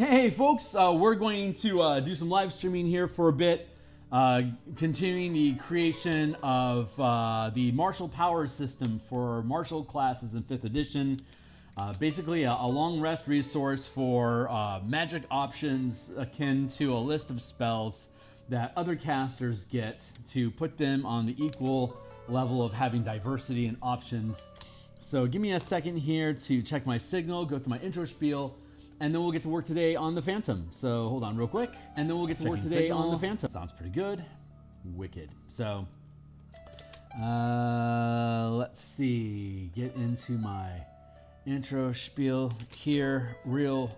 Hey folks, we're going to do some live streaming here for a bit, continuing the creation of the martial power system for martial classes in 5th edition. Basically a long rest resource for magic options akin to a list of spells that other casters get to put them on the equal level of having diversity and options. So give me a second here to check my signal, go through my intro spiel, and then we'll get to work today on the Phantom. So hold on real quick, and then we'll get to work today on the Phantom. Sounds pretty good. Wicked. So let's see, get into my intro spiel here real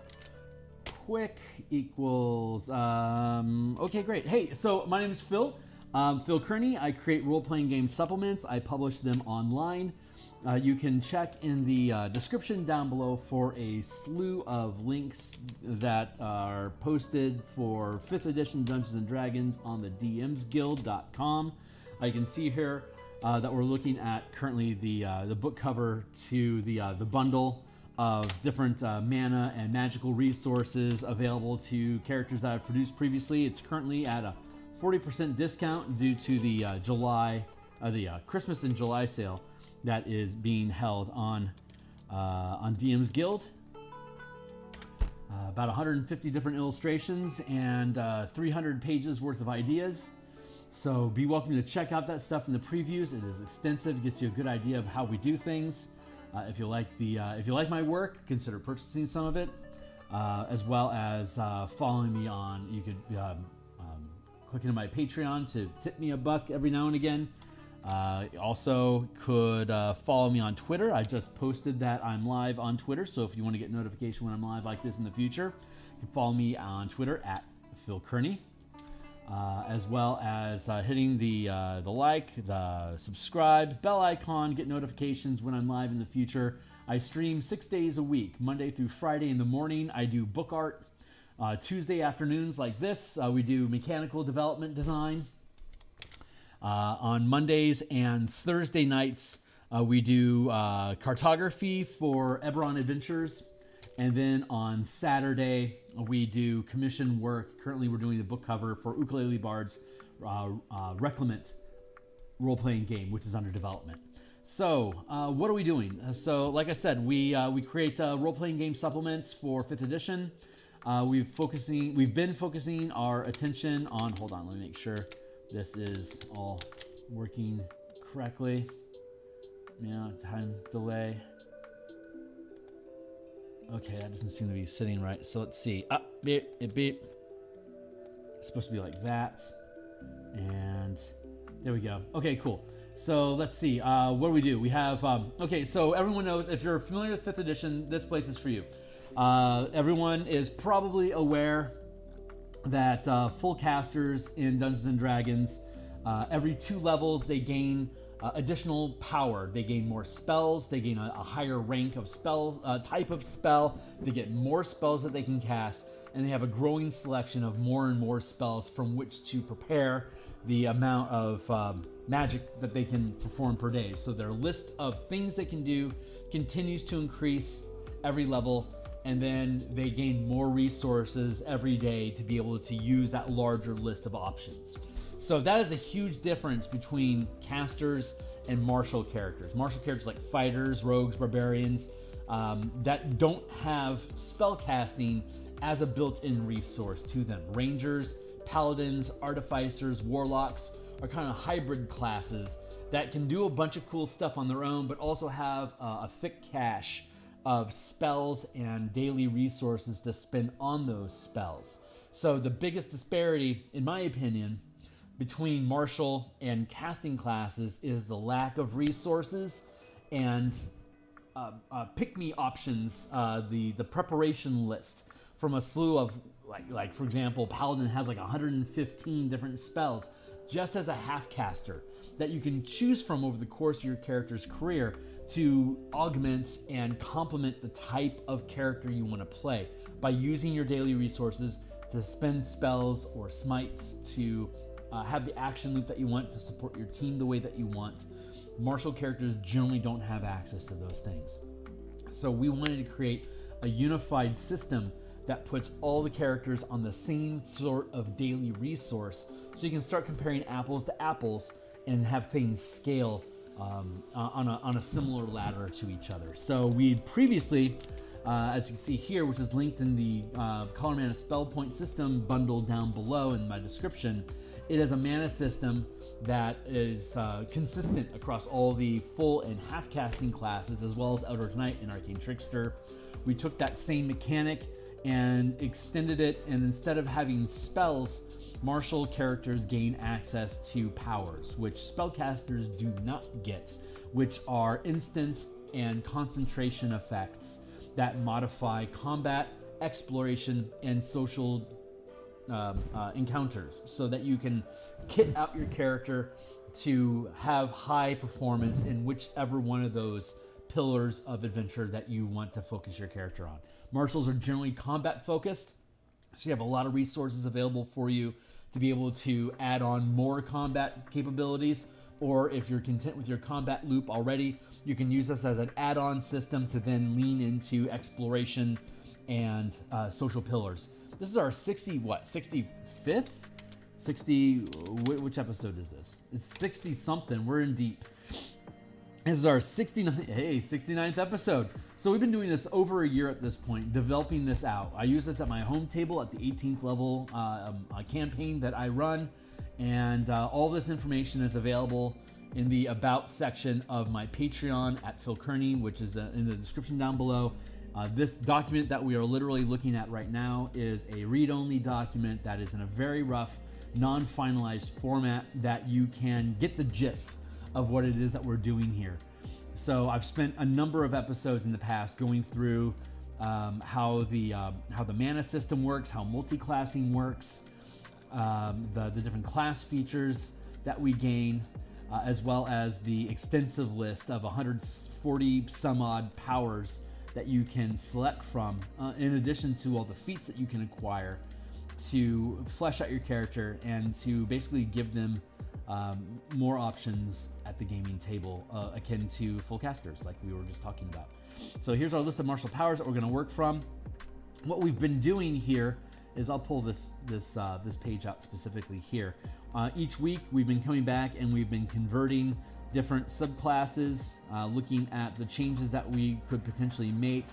quick. Equals, okay, great. Hey, so my name is Phil. Phil Kearney. I create role-playing game supplements. I publish them online. You can check in the description down below for a slew of links that are posted for 5th edition Dungeons and Dragons on the DMsGuild.com. You can see here that we're looking at currently the book cover to the bundle of different mana and magical resources available to characters that I've produced previously. It's currently at a 40% discount due to the Christmas and July sale that is being held on DMsGuild. About 150 different illustrations and 300 pages worth of ideas. So be welcome to check out that stuff in the previews. It is extensive, gets you a good idea of how we do things. If you like my work, consider purchasing some of it, as well as following me on. You could click into my Patreon to tip me $1 every now and again. Also could follow me on Twitter. I just posted that I'm live on Twitter, so if you want to get notification when I'm live like this in the future, you can follow me on Twitter at Phil Kearney, as well as hitting the like, the subscribe, bell icon, get notifications when I'm live in the future. I stream 6 days a week, Monday through Friday in the morning. I do book art. Tuesday afternoons like this, we do mechanical development design. On Mondays and Thursday nights, we do cartography for Eberron Adventures. And then on Saturday, we do commission work. Currently, we're doing the book cover for Ukulele Bard's Reclamant role-playing game, which is under development. So what are we doing? So like I said, we create role-playing game supplements for 5th edition. We've been focusing our attention on, hold on, let me make sure this is all working correctly. Yeah, time delay. Okay, that doesn't seem to be sitting right. So let's see. Beep, it beep. It's supposed to be like that. And there we go. Okay, cool. So let's see. What do we do? We have, okay, so everyone knows, if you're familiar with 5th edition, this place is for you. Everyone is probably aware that full casters in Dungeons and Dragons, every 2 levels they gain additional power. They gain more spells. They gain a higher rank of spell, type of spell. They get more spells that they can cast, and they have a growing selection of more and more spells from which to prepare the amount of magic that they can perform per day. So their list of things they can do continues to increase every level, and then they gain more resources every day to be able to use that larger list of options. So that is a huge difference between casters and martial characters. Martial characters like fighters, rogues, barbarians, that don't have spellcasting as a built-in resource to them. Rangers, paladins, artificers, warlocks are kind of hybrid classes that can do a bunch of cool stuff on their own, but also have a thick cache of spells and daily resources to spend on those spells. So the biggest disparity, in my opinion, between martial and casting classes is the lack of resources and pick-me options, the preparation list from a slew of, like for example, Paladin has like 115 different spells just as a half-caster that you can choose from over the course of your character's career to augment and complement the type of character you want to play by using your daily resources to spend spells or smites to have the action loop that you want to support your team the way that you want. Martial characters generally don't have access to those things. So we wanted to create a unified system that puts all the characters on the same sort of daily resource, so you can start comparing apples to apples and have things scale on a similar ladder to each other. So we previously, as you can see here, which is linked in the Color Mana Spell Point System bundle down below in my description, it is a mana system that is consistent across all the full and half casting classes, as well as Eldritch Knight and Arcane Trickster. We took that same mechanic and extended it, and instead of having spells, martial characters gain access to powers, which spellcasters do not get, which are instant and concentration effects that modify combat, exploration, and social encounters, so that you can kit out your character to have high performance in whichever one of those pillars of adventure that you want to focus your character on. Martials are generally combat focused, so you have a lot of resources available for you to be able to add on more combat capabilities, or if you're content with your combat loop already, you can use this as an add-on system to then lean into exploration and social pillars. This is our 65th? 60, which episode is this? It's 60 something, we're in deep. This is our 69th episode. So we've been doing this over a year at this point, developing this out. I use this at my home table at the 18th level campaign that I run, and all this information is available in the About section of my Patreon at Phil Kearney, which is in the description down below. This document that we are literally looking at right now is a read-only document that is in a very rough, non-finalized format that you can get the gist of what it is that we're doing here. So I've spent a number of episodes in the past going through how the mana system works, how multi-classing works, the different class features that we gain, as well as the extensive list of 140 some odd powers that you can select from, in addition to all the feats that you can acquire to flesh out your character and to basically give them more options at the gaming table, akin to full casters like we were just talking about. So here's our list of martial powers that we're going to work from. What we've been doing here is, I'll pull this page out specifically here. Each week we've been coming back and we've been converting different subclasses, looking at the changes that we could potentially make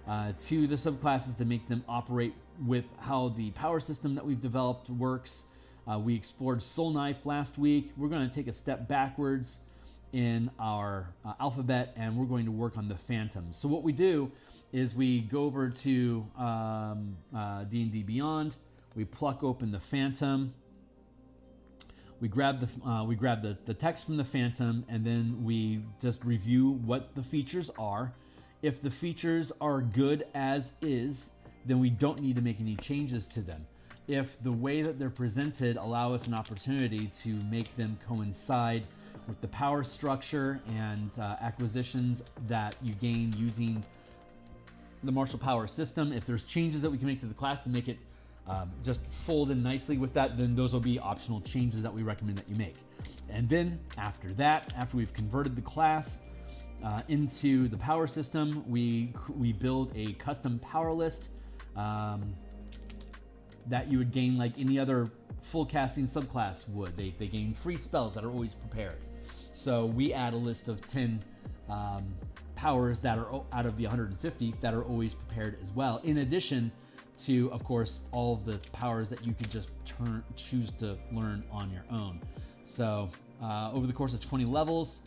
to the subclasses to make them operate with how the power system that we've developed works. We explored Soul Knife last week. We're going to take a step backwards in our alphabet, and we're going to work on the Phantom. So what we do is we go over to D&D Beyond. We pluck open the Phantom. We grab the text from the Phantom, and then we just review what the features are. If the features are good as is, then we don't need to make any changes to them. If the way that they're presented allow us an opportunity to make them coincide with the power structure and acquisitions that you gain using the martial power system, if there's changes that we can make to the class to make it just fold in nicely with that, then those will be optional changes that we recommend that you make. And then after that, after we've converted the class into the power system, we build a custom power list that you would gain like any other full casting subclass would. They gain free spells that are always prepared. So we add a list of 10 powers that are out of the 150 that are always prepared as well, in addition to, of course, all of the powers that you could just choose to learn on your own. So over the course of 20 levels,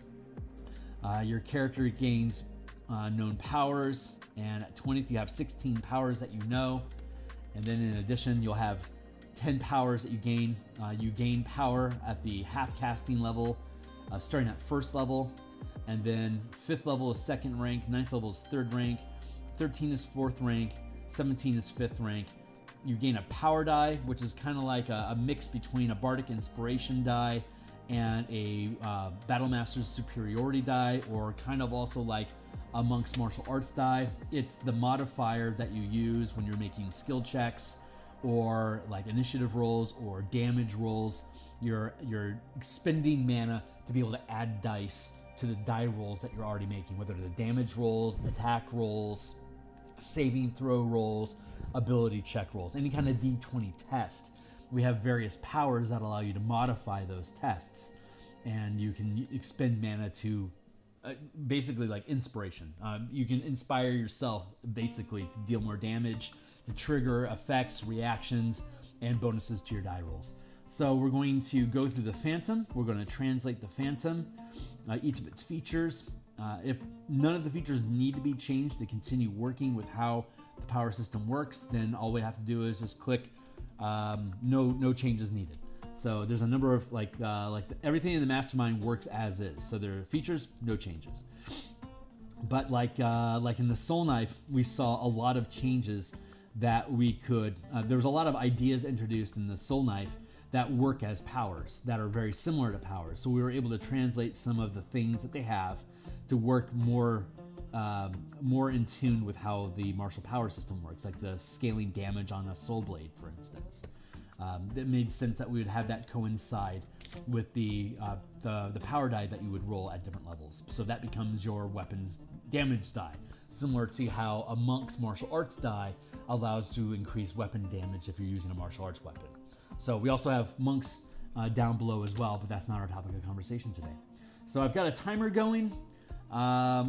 your character gains known powers, and at 20th you have 16 powers that you know. And then in addition, you'll have 10 powers that you gain. You gain power at the half casting level, starting at first level. And then 5th level is 2nd rank, 9th level is 3rd rank, 13 is 4th rank, 17 is 5th rank. You gain a power die, which is kind of like a mix between a bardic inspiration die and a Battlemaster's superiority die, or kind of also like a monk's martial arts die. It's the modifier that you use when you're making skill checks or like initiative rolls or damage rolls. You're expending mana to be able to add dice to the die rolls that you're already making, whether they're damage rolls, attack rolls, saving throw rolls, ability check rolls, any kind of D20 test. We have various powers that allow you to modify those tests, and you can expend mana to basically like inspiration. You can inspire yourself basically to deal more damage, to trigger effects, reactions, and bonuses to your die rolls. So we're going to go through the Phantom. We're going to translate the Phantom, each of its features. If none of the features need to be changed to continue working with how the power system works, then all we have to do is just click no changes needed. So there's a number of everything in the mastermind works as is. So there are features, no changes. But like in the Soul Knife, we saw a lot of changes that we could. There was a lot of ideas introduced in the Soul Knife that work as powers that are very similar to powers. So we were able to translate some of the things that they have to work more in tune with how the martial power system works, like the scaling damage on a soul blade, for instance. It made sense that we would have that coincide with the power die that you would roll at different levels. So that becomes your weapon's damage die, similar to how a monk's martial arts die allows to increase weapon damage if you're using a martial arts weapon. So we also have monks down below as well, but that's not our topic of conversation today. So I've got a timer going.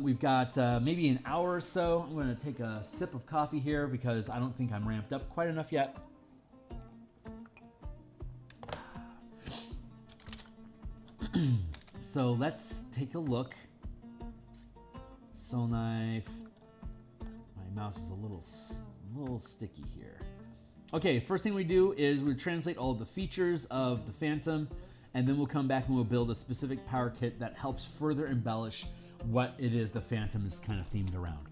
We've got maybe an hour or so. I'm going to take a sip of coffee here because I don't think I'm ramped up quite enough yet. So let's take a look. Soul Knife. My mouse is a little sticky here. Okay, first thing we do is we translate all of the features of the Phantom, and then we'll come back and we'll build a specific power kit that helps further embellish what it is the Phantom is kind of themed around.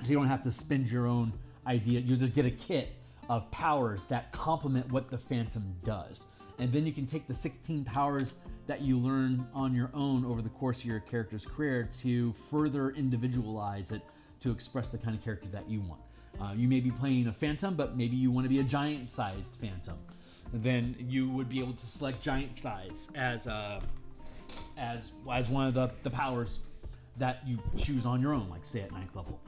So you don't have to spend your own idea. You'll just get a kit of powers that complement what the Phantom does. And then you can take the 16 powers that you learn on your own over the course of your character's career to further individualize it to express the kind of character that you want. You may be playing a Phantom, but maybe you want to be a giant-sized Phantom. Then you would be able to select giant size as one of the powers that you choose on your own, like say at 9th level.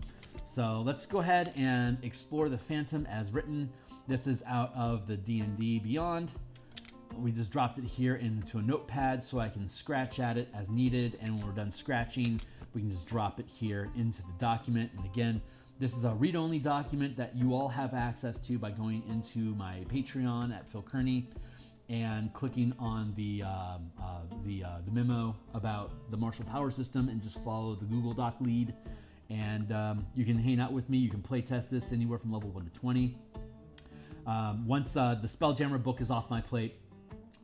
So let's go ahead and explore the Phantom as written. This is out of the D&D Beyond. We just dropped it here into a notepad so I can scratch at it as needed, and when we're done scratching, we can just drop it here into the document. And again, this is a read-only document that you all have access to by going into my Patreon at Phil Kearney and clicking on the memo about the martial power system, and just follow the Google Doc lead. And you can hang out with me. You can play test this anywhere from level 1 to 20. Once the Spelljammer book is off my plate,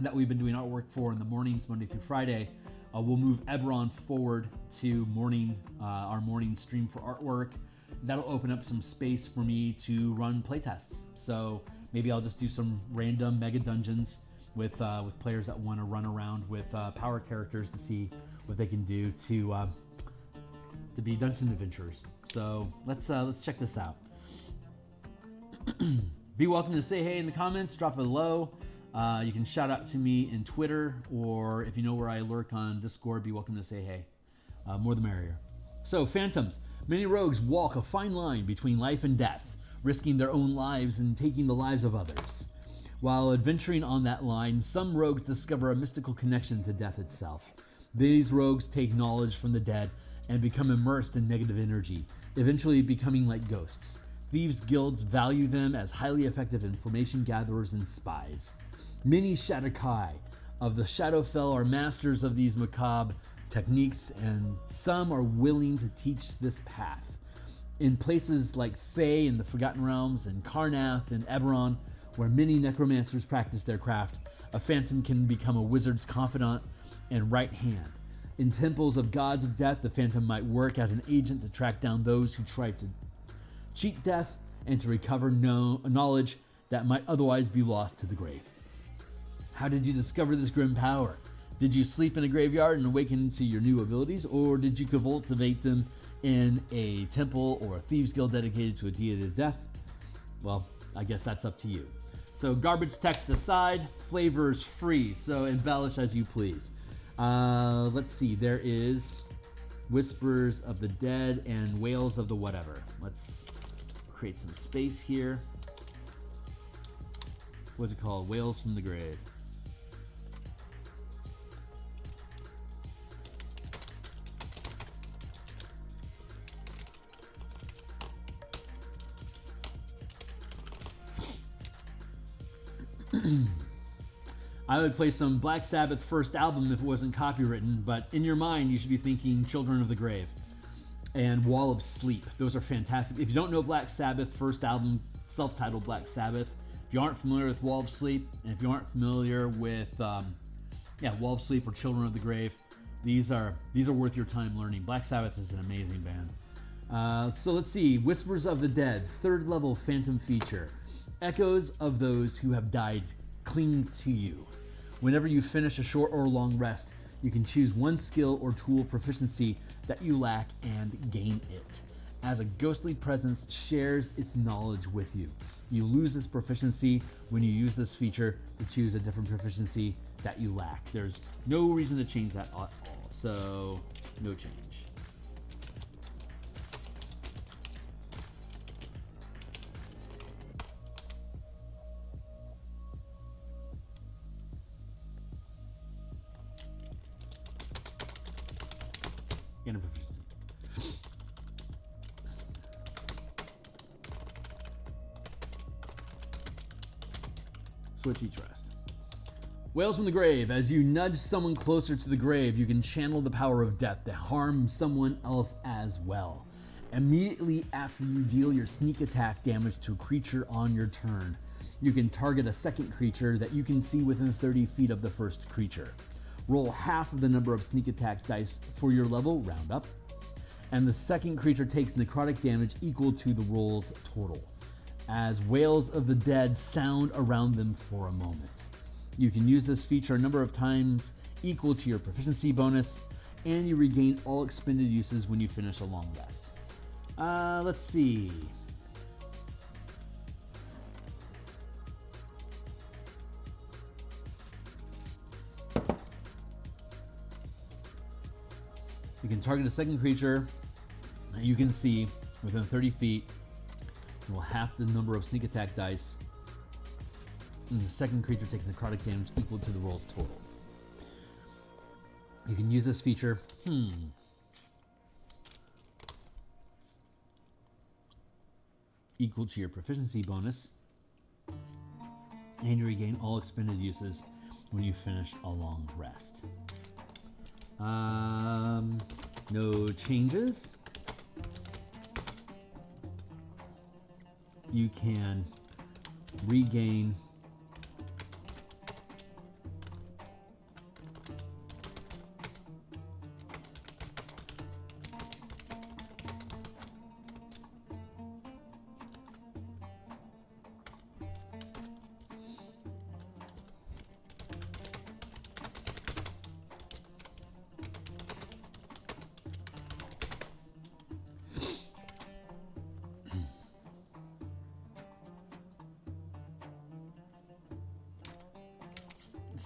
that we've been doing artwork for in the mornings, Monday through Friday, we'll move Eberron forward to our morning stream for artwork. That'll open up some space for me to run playtests. So maybe I'll just do some random mega dungeons with players that want to run around with power characters to see what they can do to be dungeon adventurers. So let's check this out. Be welcome to say hey in the comments. Drop it below. You can shout out to me in Twitter, or if you know where I lurk on Discord, be welcome to say hey. More the merrier. So, Phantoms. Many rogues walk a fine line between life and death, risking their own lives and taking the lives of others. While adventuring on that line, some rogues discover a mystical connection to death itself. These rogues take knowledge from the dead and become immersed in negative energy, eventually becoming like ghosts. Thieves' guilds value them as highly effective information gatherers and spies. Many Shadowkai of the Shadowfell are masters of these macabre techniques, and some are willing to teach this path. In places like Thay in the Forgotten Realms, and Karnath and Eberron, where many necromancers practice their craft, a Phantom can become a wizard's confidant and right hand. In temples of gods of death, the Phantom might work as an agent to track down those who try to cheat death and to recover knowledge that might otherwise be lost to the grave. How did you discover this grim power? Did you sleep in a graveyard and awaken to your new abilities, or did you cultivate them in a temple or a thieves' guild dedicated to a deity of death? Well, I guess that's up to you. So garbage text aside, flavors free, so embellish as you please. Let's see, there is Whispers of the Dead and Wails of the Whatever. Let's create some space here. What's it called? Whales from the Grave. I would play some Black Sabbath first album if it wasn't copywritten, but in your mind you should be thinking Children of the Grave and Wall of Sleep. Those are fantastic. If you don't know Black Sabbath first album, self-titled Black Sabbath, if you aren't familiar with Wall of Sleep, and if you aren't familiar with Wall of Sleep or Children of the Grave, these are worth your time learning. Black Sabbath is an amazing band. So let's see. Whispers of the Dead, 3rd level phantom feature. Echoes of those who have died cling to you. Whenever you finish a short or long rest, you can choose one skill or tool proficiency that you lack and gain it. As a ghostly presence shares its knowledge with you. You lose this proficiency when you use this feature to choose a different proficiency that you lack. There's no reason to change that at all, so no change. Switch each rest. Whales from the Grave. As you nudge someone closer to the grave, you can channel the power of death to harm someone else as well. Immediately after you deal your sneak attack damage to a creature on your turn, you can target a second creature that you can see within 30 feet of the first creature. Roll half of the number of sneak attack dice for your level, round up, and the second creature takes necrotic damage equal to the roll's total, as wails of the dead sound around them for a moment. You can use this feature a number of times equal to your proficiency bonus, and you regain all expended uses when you finish a long rest. Let's see. You can target a second creature that you can see within 30 feet. You will half the number of sneak attack dice, and the second creature takes necrotic damage equal to the roll's total. You can use this feature. Equal to your proficiency bonus, and you regain all expended uses when you finish a long rest. No changes. You can regain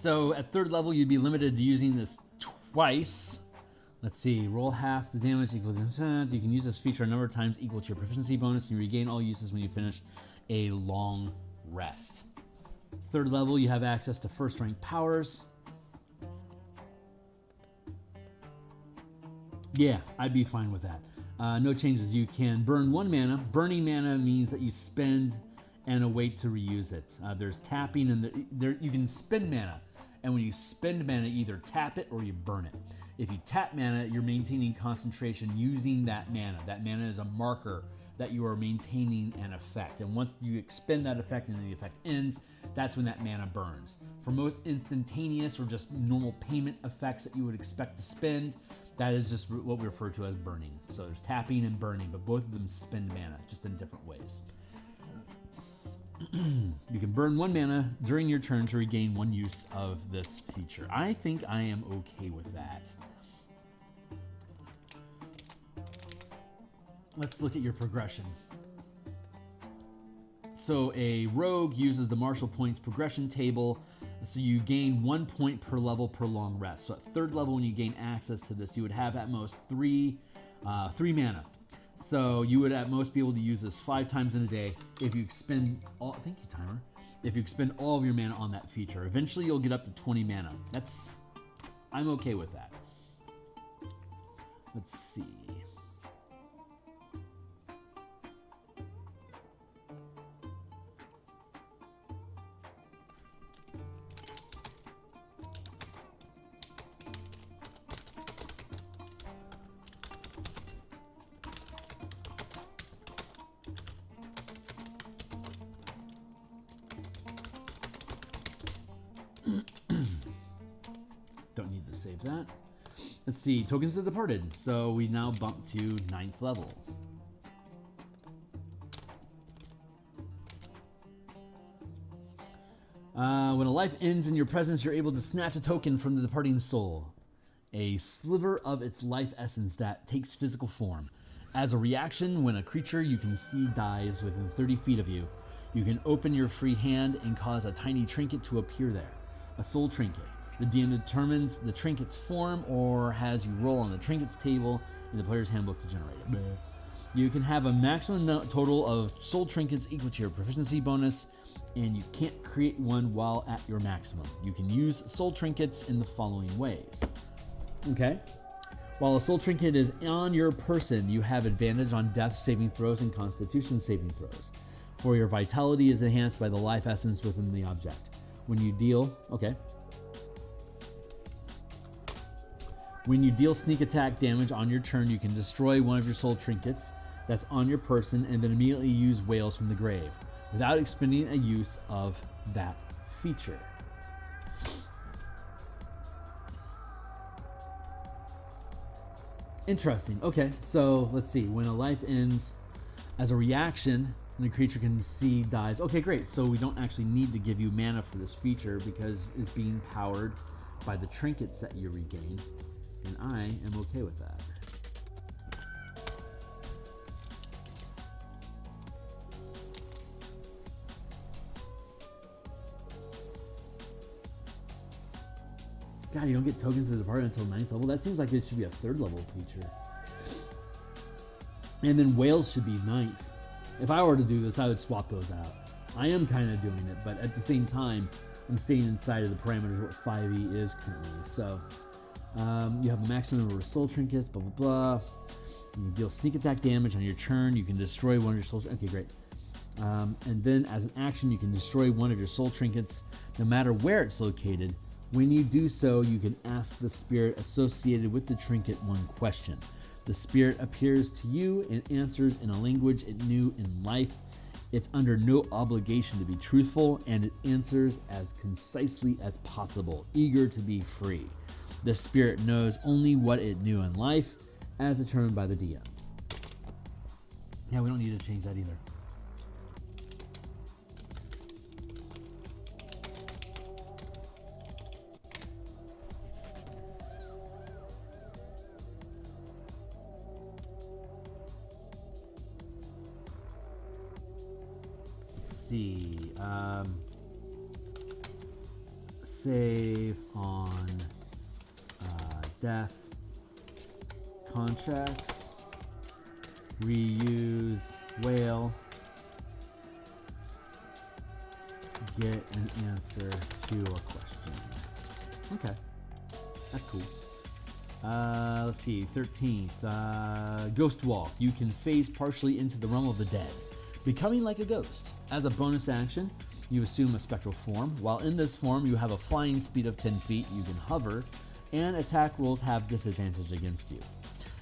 So at 3rd level, you'd be limited to using this twice. Let's see, roll half the damage equal to %. You can use this feature a number of times equal to your proficiency bonus, and you regain all uses when you finish a long rest. 3rd level, you have access to first rank powers. Yeah, I'd be fine with that. No changes. You can burn 1 mana. Burning mana means that you spend and await to reuse it. There's tapping, and you can spend mana. And when you spend mana, either tap it or you burn it. If you tap mana, you're maintaining concentration using that mana. That mana is a marker that you are maintaining an effect. And once you expend that effect and the effect ends, that's when that mana burns. For most instantaneous or just normal payment effects that you would expect to spend, that is just what we refer to as burning. So there's tapping and burning, but both of them spend mana, just in different ways. You can burn 1 mana during your turn to regain 1 use of this feature. I think I am okay with that. Let's look at your progression. So a rogue uses the Marshal Points progression table. So you gain 1 point per level per long rest. So at 3rd level, when you gain access to this, you would have at most 3 mana. So you would at most be able to use this 5 times in a day if you expend all, thank you, timer. If you expend all of your mana on that feature. Eventually you'll get up to 20 mana. I'm okay with that. Let's see. Don't need to save that. Let's see, tokens of the departed. So we now bump to 9th level. When a life ends in your presence, you're able to snatch a token from the departing soul. A sliver of its life essence that takes physical form. As a reaction, when a creature you can see dies within 30 feet of you, you can open your free hand and cause a tiny trinket to appear there. A soul trinket. The DM determines the trinket's form or has you roll on the trinket's table in the player's handbook to generate it. You can have a maximum total of soul trinkets equal to your proficiency bonus, and you can't create one while at your maximum. You can use soul trinkets in the following ways. Okay. While a soul trinket is on your person, you have advantage on death saving throws and constitution saving throws. For your vitality is enhanced by the life essence within the object. When you deal, When you deal sneak attack damage on your turn, you can destroy one of your soul trinkets that's on your person and then immediately use Wails from the grave without expending a use of that feature. Interesting. Okay, so let's see. When a life ends as a reaction, the creature can see dies. Okay, great. So we don't actually need to give you mana for this feature because it's being powered by the trinkets that you regain. And I am okay with that. God, you don't get tokens of the party until 9th level? That seems like it should be a 3rd level feature. And then Wails should be 9th. If I were to do this, I would swap those out. I am kind of doing it, but at the same time, I'm staying inside of the parameters of what 5e is currently. So, you have a maximum number of soul trinkets, blah, blah, blah. You deal sneak attack damage on your turn. You can destroy one of your soul trinkets. Okay, great. And then as an action, you can destroy one of your soul trinkets, no matter where it's located. When you do so, you can ask the spirit associated with the trinket one question. The spirit appears to you and answers in a language it knew in life. It's under no obligation to be truthful, and it answers as concisely as possible, eager to be free. The spirit knows only what it knew in life, as determined by the DM. Yeah, we don't need to change that either. Save on death contracts, reuse whale, get an answer to a question. Okay, that's cool. Let's see, 13th, Ghost Walk. You can phase partially into the realm of the dead, becoming like a ghost. As a bonus action, you assume a spectral form. While in this form, you have a flying speed of 10 feet, you can hover, and attack rolls have disadvantage against you.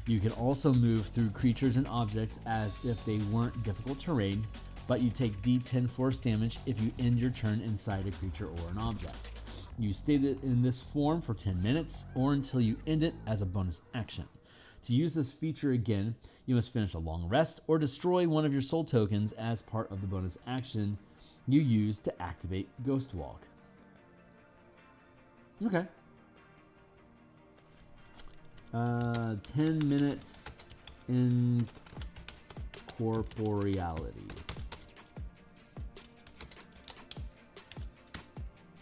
You can also move through creatures and objects as if they weren't difficult terrain, but you take d10 force damage if you end your turn inside a creature or an object. You stay in this form for 10 minutes or until you end it as a bonus action. To use this feature again, you must finish a long rest or destroy one of your soul tokens as part of the bonus action you use to activate Ghost Walk. Okay. 10 minutes in corporeality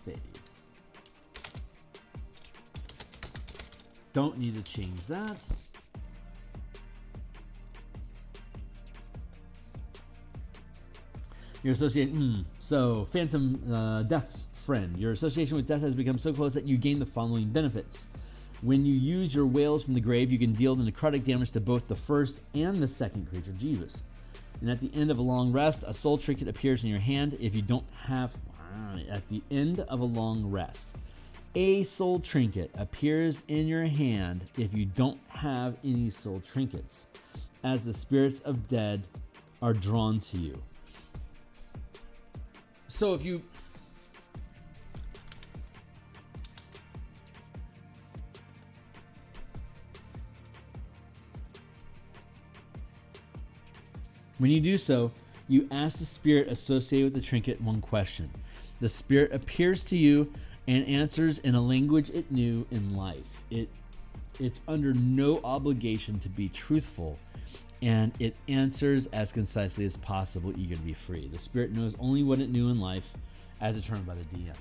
phase. Don't need to change that. Your association. So, Phantom Death's friend. Your association with death has become so close that you gain the following benefits. When you use your whales from the grave, you can deal the necrotic damage to both the first and the second creature. Jesus. And at the end of a long rest, a soul trinket appears in your hand. If you don't have... At the end of a long rest, a soul trinket appears in your hand if you don't have any soul trinkets, as the spirits of dead are drawn to you. So if you... When you do so, you ask the spirit associated with the trinket one question. The spirit appears to you and answers in a language it knew in life. It's under no obligation to be truthful, and it answers as concisely as possible, eager to be free. The spirit knows only what it knew in life as determined by the DM.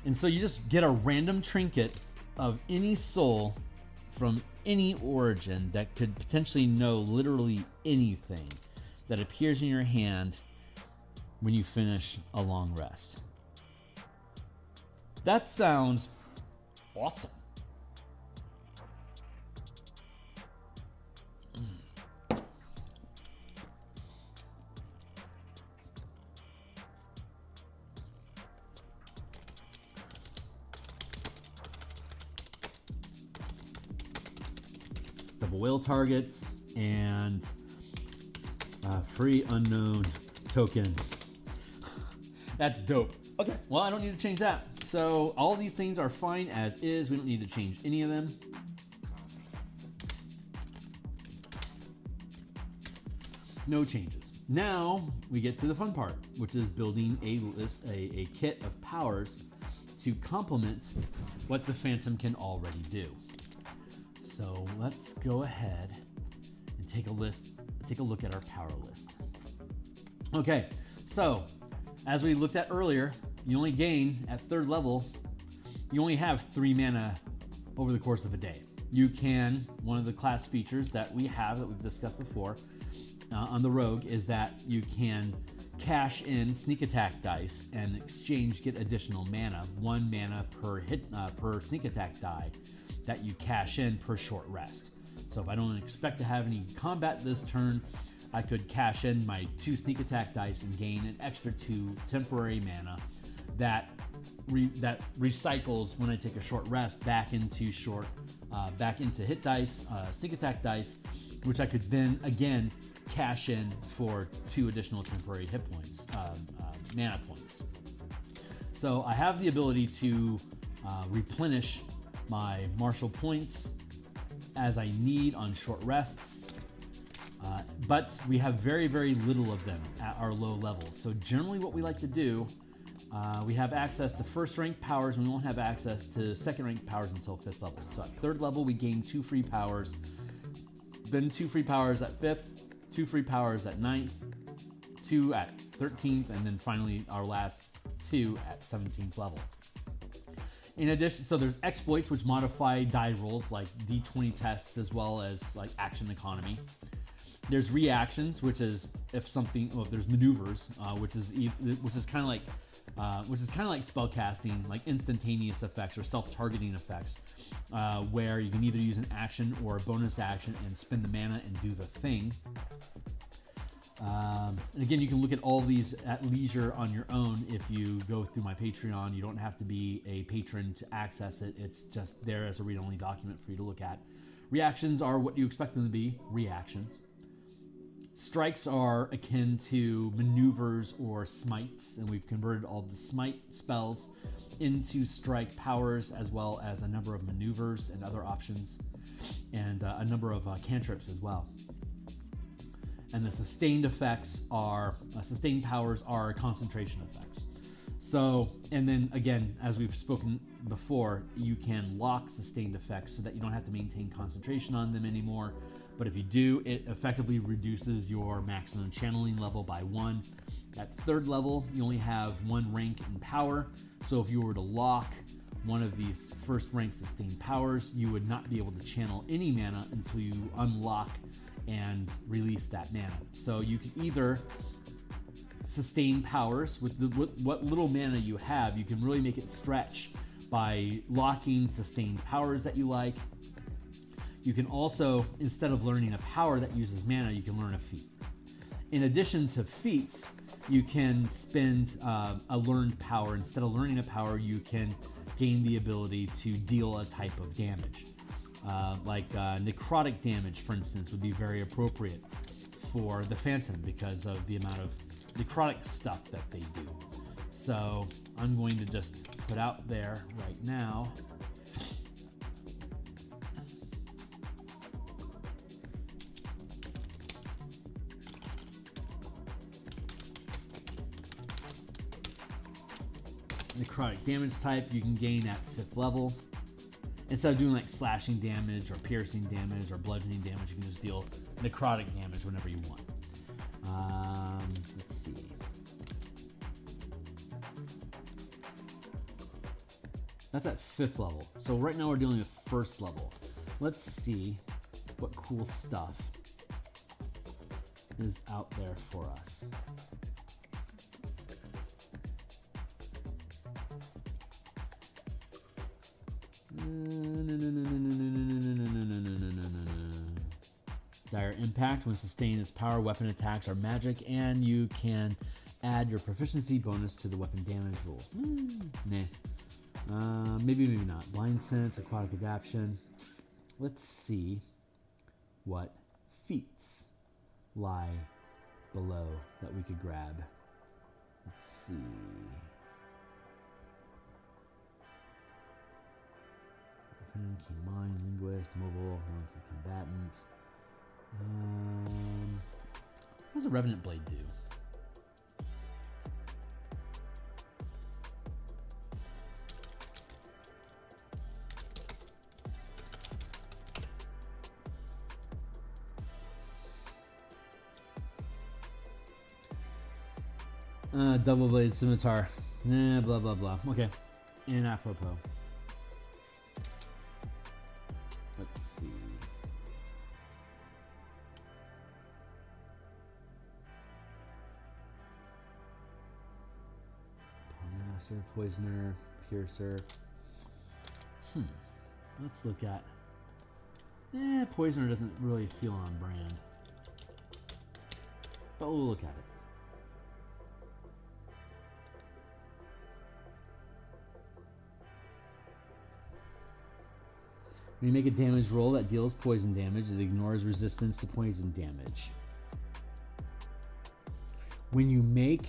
And so you just get a random trinket of any soul from any origin that could potentially know literally anything that appears in your hand when you finish a long rest. That sounds awesome. Double whale targets and free unknown token. That's dope. Okay, well, I don't need to change that. So all these things are fine as is. We don't need to change any of them. No changes. Now we get to the fun part, which is building a kit of powers to complement what the Phantom can already do. So let's go ahead and take a look at our power list. Okay, so as we looked at earlier, you only gain at 3rd level, you only have 3 mana over the course of a day. You can, one of the class features that we have that we've discussed before on the rogue is that you can cash in sneak attack dice and exchange, get additional mana, 1 mana per sneak attack die that you cash in per short rest. So if I don't expect to have any combat this turn, I could cash in my 2 sneak attack dice and gain an extra 2 temporary mana that recycles when I take a short rest back into hit dice, sneak attack dice, which I could then again cash in for 2 additional temporary hit points, mana points. So I have the ability to replenish my martial points as I need on short rests. But we have very, very little of them at our low levels. So generally what we like to do, we have access to 1st rank powers, and we won't have access to 2nd rank powers until 5th level. So at 3rd level, we gain 2 free powers, then 2 free powers at 5th, 2 free powers at 9th, 2 at 13th, and then finally our last 2 at 17th level. In addition, so there's exploits, which modify die rolls like D20 tests, as well as like action economy. There's reactions, which is if there's maneuvers, which is kind of like spellcasting, like instantaneous effects or self-targeting effects, where you can either use an action or a bonus action and spend the mana and do the thing. And again, you can look at all these at leisure on your own if you go through my Patreon. You don't have to be a patron to access it. It's just there as a read-only document for you to look at. Reactions are what you expect them to be, reactions. Strikes are akin to maneuvers or smites, and we've converted all the smite spells into strike powers, as well as a number of maneuvers and other options, and a number of cantrips as well. And the sustained powers are concentration effects. So, and then again, as we've spoken before, you can lock sustained effects so that you don't have to maintain concentration on them anymore. But if you do, it effectively reduces your maximum channeling level by 1. At 3rd level, you only have 1 rank in power. So if you were to lock one of these 1st rank sustained powers, you would not be able to channel any mana until you unlock and release that mana. So you can either sustain powers. With what little mana you have, you can really make it stretch by locking sustained powers that you like. You can also, instead of learning a power that uses mana, you can learn a feat. In addition to feats, you can spend a learned power. Instead of learning a power, you can gain the ability to deal a type of damage. Necrotic damage, for instance, would be very appropriate for the Phantom because of the amount of necrotic stuff that they do. So I'm going to just put out there right now. Necrotic damage type you can gain at 5th level. Instead of doing like slashing damage or piercing damage or bludgeoning damage, you can just deal necrotic damage whenever you want. Let's see. That's at 5th level. So right now we're dealing with 1st level. Let's see what cool stuff is out there for us. Dire Impact. When sustained, its power, weapon attacks are magic, and you can add your proficiency bonus to the weapon damage rolls. Nah. Maybe not. Blind Sense, Aquatic Adaptation. Let's see what feats lie below that we could grab. Let's see. Keen Mind, Linguist, Mobile, Combatant. What does a Revenant Blade do? Double Blade Scimitar. Blah, blah, blah. Okay. And apropos. Let's see. Master, Poisoner, Piercer. Let's look at. Poisoner doesn't really feel on brand, but we'll look at it. When you make a damage roll that deals poison damage, it ignores resistance to poison damage. When you make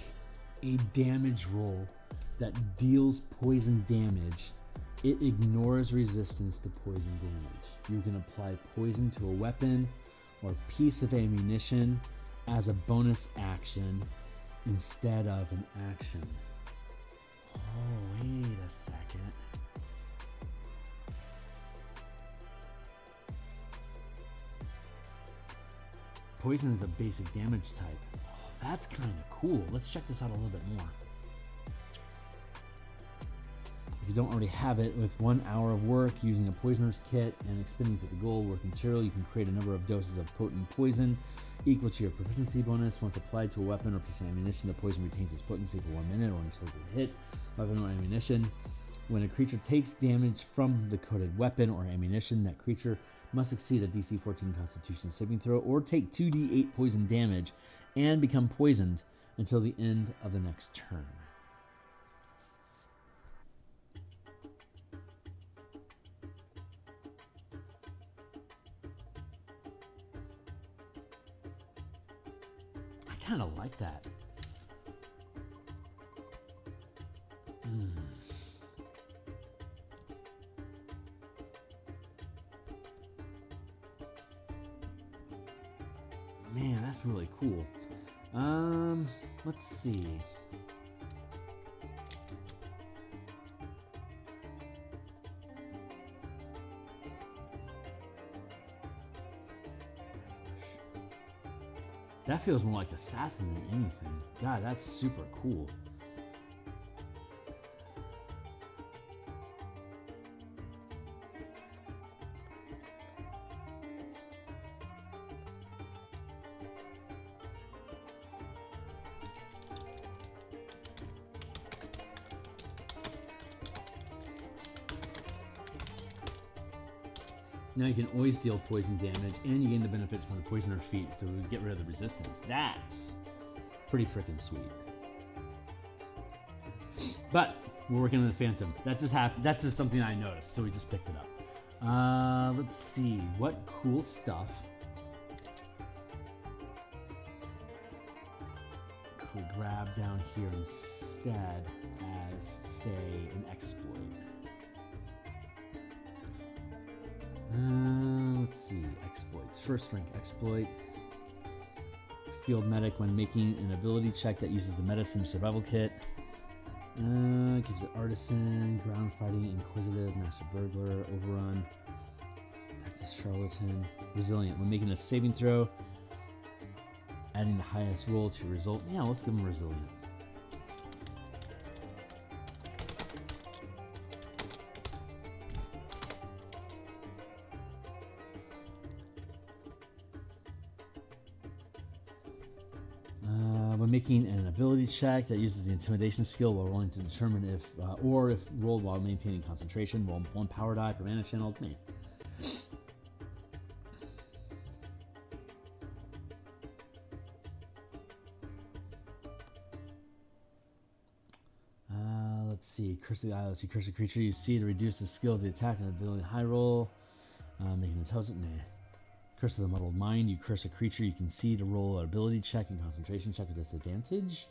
a damage roll that deals poison damage, it ignores resistance to poison damage. You can apply poison to a weapon or piece of ammunition as a bonus action instead of an action. Oh, wait a second. Poison is a basic damage type. Oh, that's kind of cool. Let's check this out a little bit more. If you don't already have it, with 1 hour of work using a poisoner's kit and expending for the gold worth material, you can create a number of doses of potent poison equal to your proficiency bonus. Once applied to a weapon or piece of ammunition, the poison retains its potency for 1 minute or until you hit weapon or ammunition. When a creature takes damage from the coated weapon or ammunition, that creature must succeed a DC 14 Constitution saving throw or take 2d8 poison damage and become poisoned until the end of the next turn. I kind of like that. Man, that's really cool. Let's see. That feels more like assassin than anything. God, that's super cool. Now you can always deal poison damage, and you gain the benefits from the poisoner feat to get rid of the resistance. That's pretty freaking sweet. But we're working on the Phantom. That just happened. That's just something I noticed, so we just picked it up. Let's see what cool stuff could we grab down here instead as, say, an exploit. Let's see, exploits. First rank exploit. Field medic when making an ability check that uses the medicine survival kit. Gives you artisan, ground fighting, inquisitive, master burglar, overrun, practice charlatan, resilient when making a saving throw. Adding the highest roll to result. Yeah, let's give him resilient. When making an ability check that uses the intimidation skill while rolling to determine if, or if rolled while maintaining concentration, roll 1 power die per mana channel to me. Let's see, Curse of the Isles. You curse a creature you see to reduce the skill of the attack and ability high roll. Making intelligent, nah. Curse of the Muddled Mind. You curse a creature you can see to roll an ability check and concentration check with disadvantage.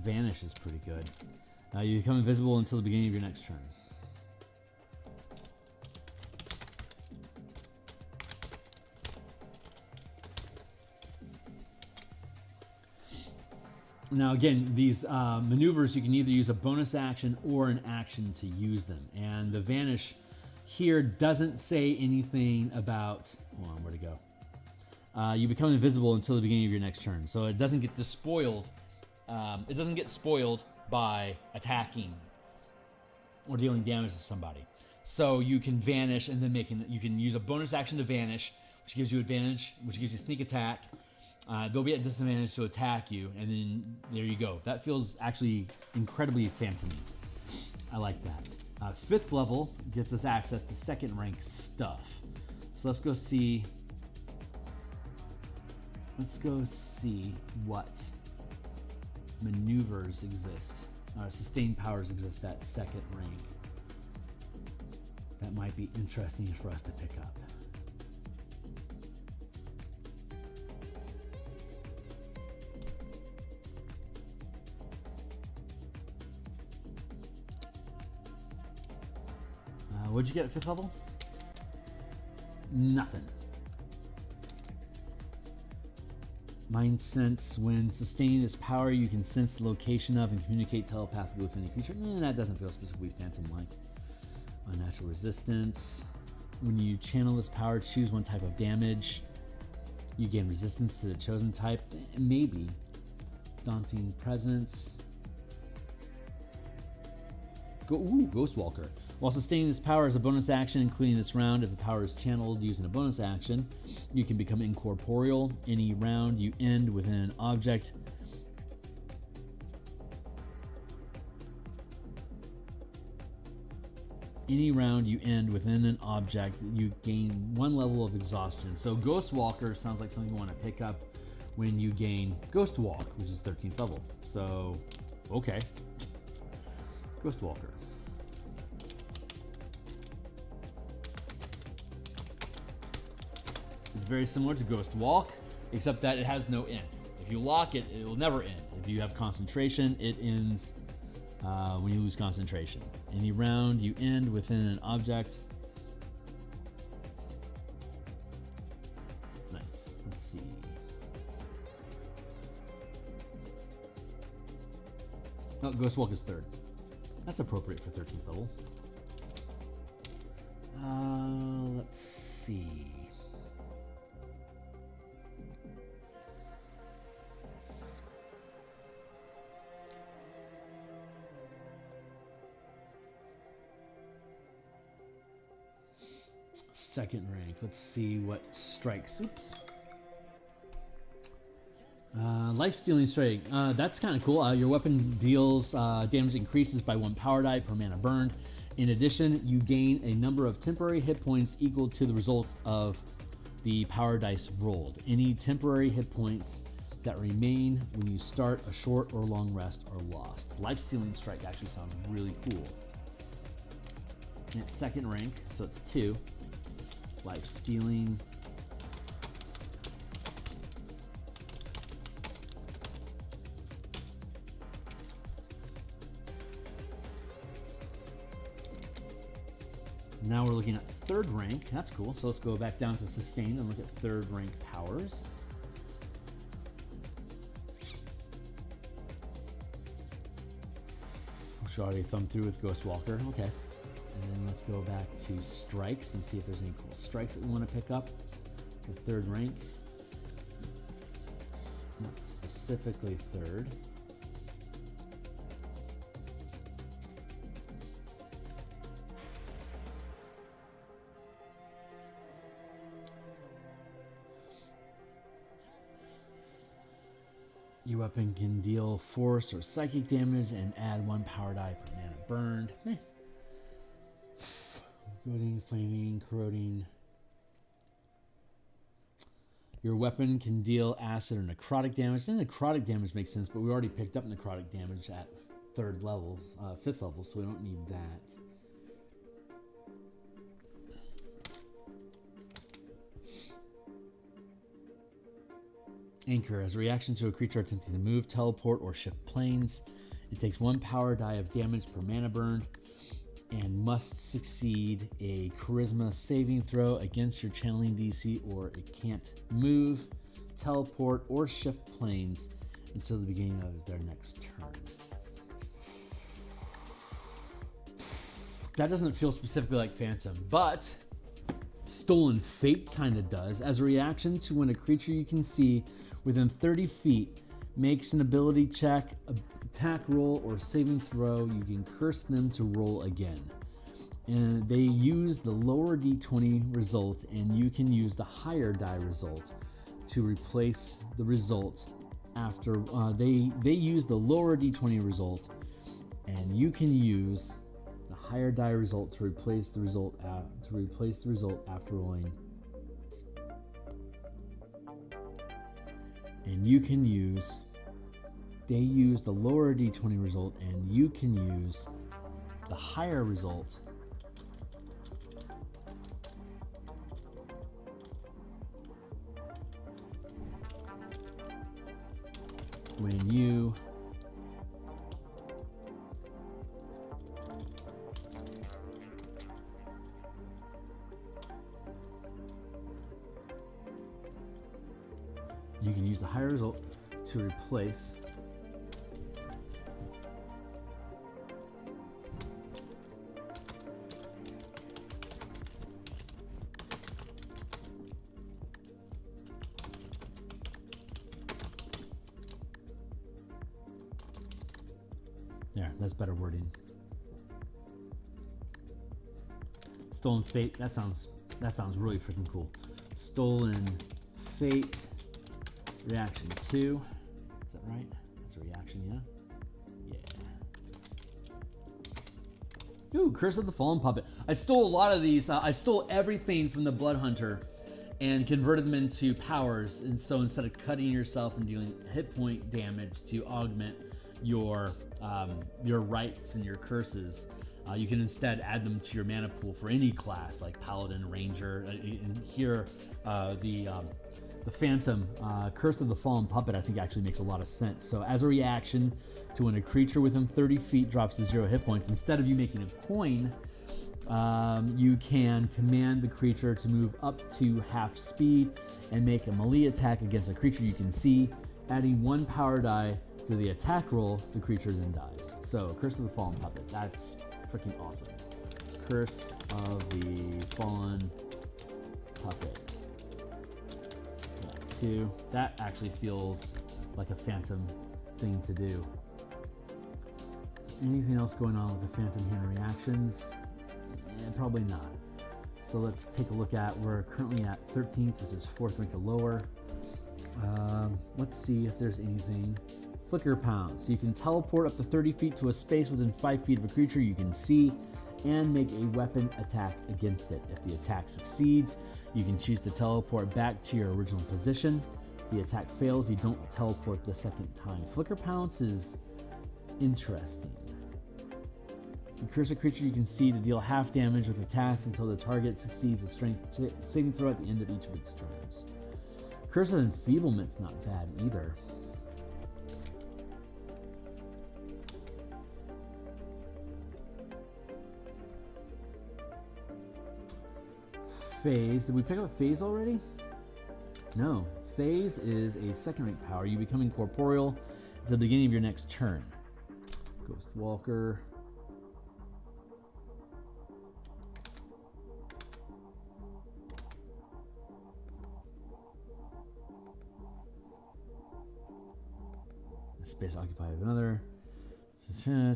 Vanish is pretty good. You become invisible until the beginning of your next turn. Now again, these maneuvers, you can either use a bonus action or an action to use them. And the Vanish here doesn't say anything about, hold on, where'd it go? You become invisible until the beginning of your next turn. So it doesn't get despoiled. It doesn't get spoiled by attacking or dealing damage to somebody. So you can vanish and then you can use a bonus action to vanish, which gives you advantage, which gives you sneak attack. They'll be at disadvantage to attack you, and then there you go. That feels actually incredibly phantom-y. I like that. 5th level gets us access to 2nd rank stuff. So let's go see what maneuvers exist. Sustained powers exist at 2nd rank. That might be interesting for us to pick up. What'd you get at 5th level? Nothing. Mind Sense. When sustaining this power, you can sense the location of and communicate telepathically with any creature. That doesn't feel specifically phantom-like. Unnatural resistance. When you channel this power, choose one type of damage. You gain resistance to the chosen type. Maybe. Daunting Presence. Ghostwalker. While sustaining this power as a bonus action, including this round, if the power is channeled using a bonus action, you can become incorporeal. Any round you end within an object. Any round you end within an object, you gain 1 level of exhaustion. So Ghostwalker sounds like something you want to pick up when you gain Ghost Walk, which is 13th level. So, okay. Ghostwalker. It's very similar to Ghost Walk, except that it has no end. If you lock it, it will never end. If you have concentration, it ends when you lose concentration. Any round you end within an object. Nice. Let's see. Oh, Ghost Walk is 3rd. That's appropriate for 13th level. Let's see. Second rank. Let's see what strikes. Oops. Life stealing strike. That's kind of cool. Your weapon deals damage increases by 1 power die per mana burned. In addition, you gain a number of temporary hit points equal to the result of the power dice rolled. Any temporary hit points that remain when you start a short or long rest are lost. Life stealing strike actually sounds really cool. And it's 2nd rank, so it's 2. Life stealing. Now we're looking at 3rd rank. That's cool. So let's go back down to sustain and look at 3rd rank powers. Which I already thumbed through with Ghostwalker. Okay. And then let's go back to strikes and see if there's any cool strikes that we want to pick up for 3rd rank. Not specifically 3rd. Your weapon can deal force or psychic damage and add 1 power die per mana burned. Corroding, flaming, corroding. Your weapon can deal acid or necrotic damage. And necrotic damage makes sense, but we already picked up necrotic damage at 3rd level, 5th level, so we don't need that. Anchor. As a reaction to a creature attempting to move, teleport, or shift planes, it takes 1 power die of damage per mana burned and must succeed a charisma saving throw against your channeling DC, or it can't move, teleport, or shift planes until the beginning of their next turn. That doesn't feel specifically like Phantom, but Stolen Fate kind of does. As a reaction to when a creature you can see within 30 feet makes an ability check, attack roll, or saving throw, you can curse them to roll again. And they use the lower d20 result, and you can use the higher die result to replace the result after they use the lower d20 result, and you can use the higher die result to replace the result after rolling. And you can use, they use the lower d20 result, and you can use the higher result when you can use the higher result to replace there. That's better wording. Stolen Fate. That sounds really freaking cool. Stolen Fate. Reaction 2. Is that right? That's a reaction, yeah? Yeah. Ooh, Curse of the Fallen Puppet. I stole a lot of these. I stole everything from the Blood Hunter and converted them into powers. And so instead of cutting yourself and dealing hit point damage to augment your rights and your curses, you can instead add them to your mana pool for any class, like Paladin, Ranger. And here, the Phantom, Curse of the Fallen Puppet, I think actually makes a lot of sense. So as a reaction to when a creature within 30 feet drops to 0 hit points, instead of you making a coin, you can command the creature to move up to half speed and make a melee attack against a creature you can see, adding 1 power die to the attack roll. The creature then dies. So Curse of the Fallen Puppet, that's freaking awesome. Curse of the Fallen Puppet. That actually feels like a Phantom thing to do. Anything else going on with the Phantom here in reactions? Probably not. So let's take a look at, we're currently at 13th, which is 4th rank or lower. Let's see if there's anything. Flicker pound. So you can teleport up to 30 feet to a space within 5 feet of a creature you can see and make a weapon attack against it. If the attack succeeds, you can choose to teleport back to your original position. If the attack fails, you don't teleport the second time. Flicker pounce is interesting. You curse a creature you can see to deal half damage with attacks until the target succeeds a strength saving throw at the end of each of its turns. Curse of Enfeeblement's not bad either. Phase. Did we pick up Phase already? No. Phase is a second rank power. You become incorporeal at the beginning of your next turn. Ghost Walker. Space occupied of another. During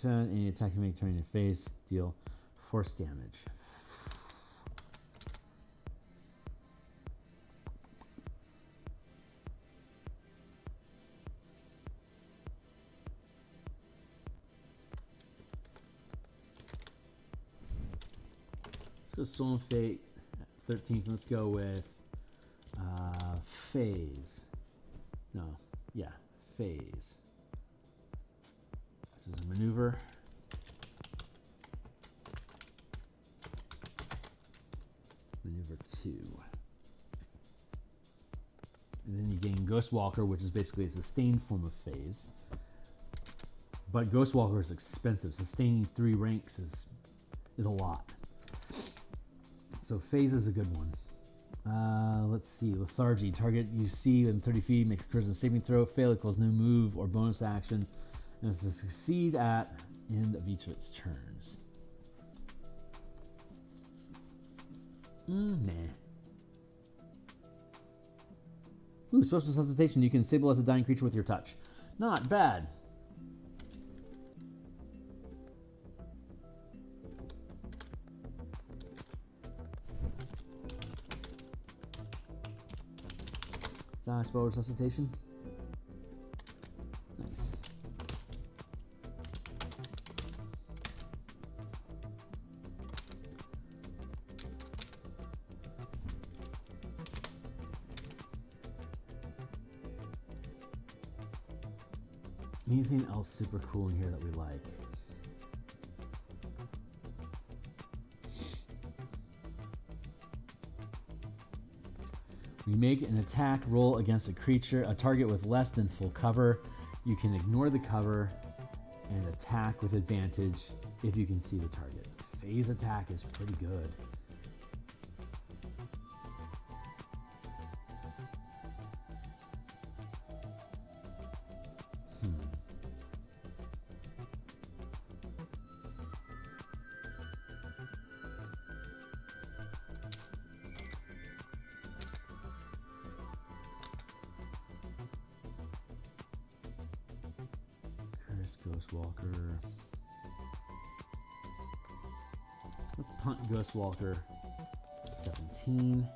turn, any attack you make during your phase, deal force damage. Let's go Stolen Fate at 13th. Let's go with Phase. No, yeah, Phase. This is a maneuver. Maneuver 2. And then you gain Ghost Walker, which is basically a sustained form of Phase. But Ghost Walker is expensive. Sustaining 3 ranks is a lot. So Phase is a good one. Let's see. Lethargy. Target you see within 30 feet makes a charisma saving throw. Fail equals no move or bonus action. And it's to succeed at end of each of its turns. Nah. Ooh, Social Resuscitation. You can stabilize a dying creature with your touch. Not bad. Spell Resuscitation. Nice. Anything else super cool in here that we like? You make an attack roll against a target with less than full cover. You can ignore the cover and attack with advantage if you can see the target. Phase attack is pretty good. Ghost Walker. Let's punt Ghost Walker. 17.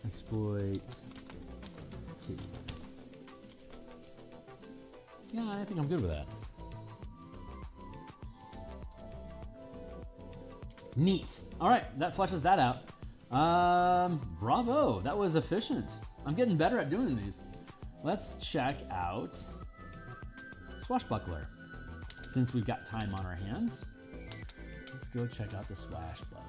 Exploit 2. Yeah, I think I'm good with that. Neat. All right, that fleshes that out. Bravo, that was efficient. I'm getting better at doing these. Let's check out Swashbuckler. Since we've got time on our hands, let's go check out the Swashbuckler.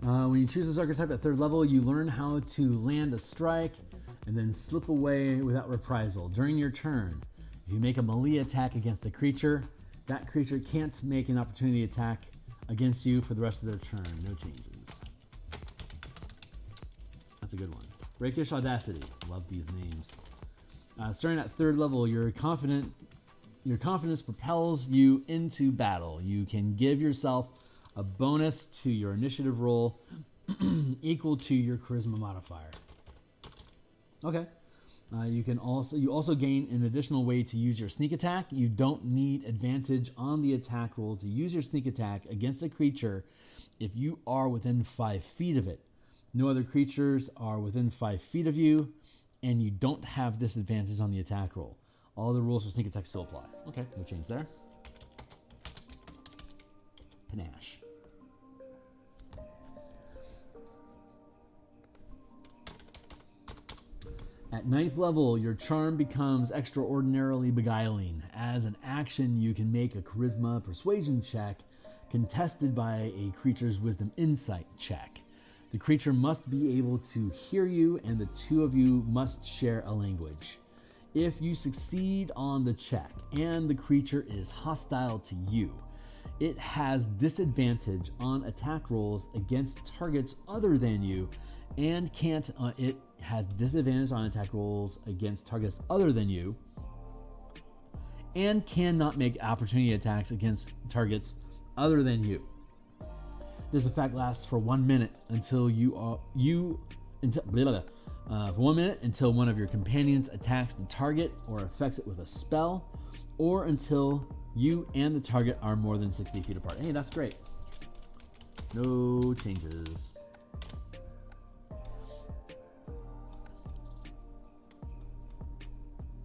When you choose this archetype at 3rd level, you learn how to land a strike and then slip away without reprisal. During your turn, if you make a melee attack against a creature, that creature can't make an opportunity attack against you for the rest of their turn. No changes. That's a good one. Rakish Audacity. Love these names. Starting at 3rd level, your confidence propels you into battle. You can give yourself a bonus to your initiative roll equal to your charisma modifier. Okay. You also gain an additional way to use your sneak attack. You don't need advantage on the attack roll to use your sneak attack against a creature if you are within 5 feet of it. No other creatures are within 5 feet of you, and you don't have disadvantage on the attack roll. All the rules for sneak attack still apply. Okay, no change there. Panache. At 9th level, your charm becomes extraordinarily beguiling. As an action, you can make a charisma persuasion check contested by a creature's wisdom insight check. The creature must be able to hear you, and the two of you must share a language. If you succeed on the check and the creature is hostile to you, it has disadvantage on attack rolls against targets other than you, and it has disadvantage on attack rolls against targets other than you, and cannot make opportunity attacks against targets other than you. This effect lasts for 1 minute until until one of your companions attacks the target or affects it with a spell, or until you and the target are more than 60 feet apart. Hey, that's great. No changes.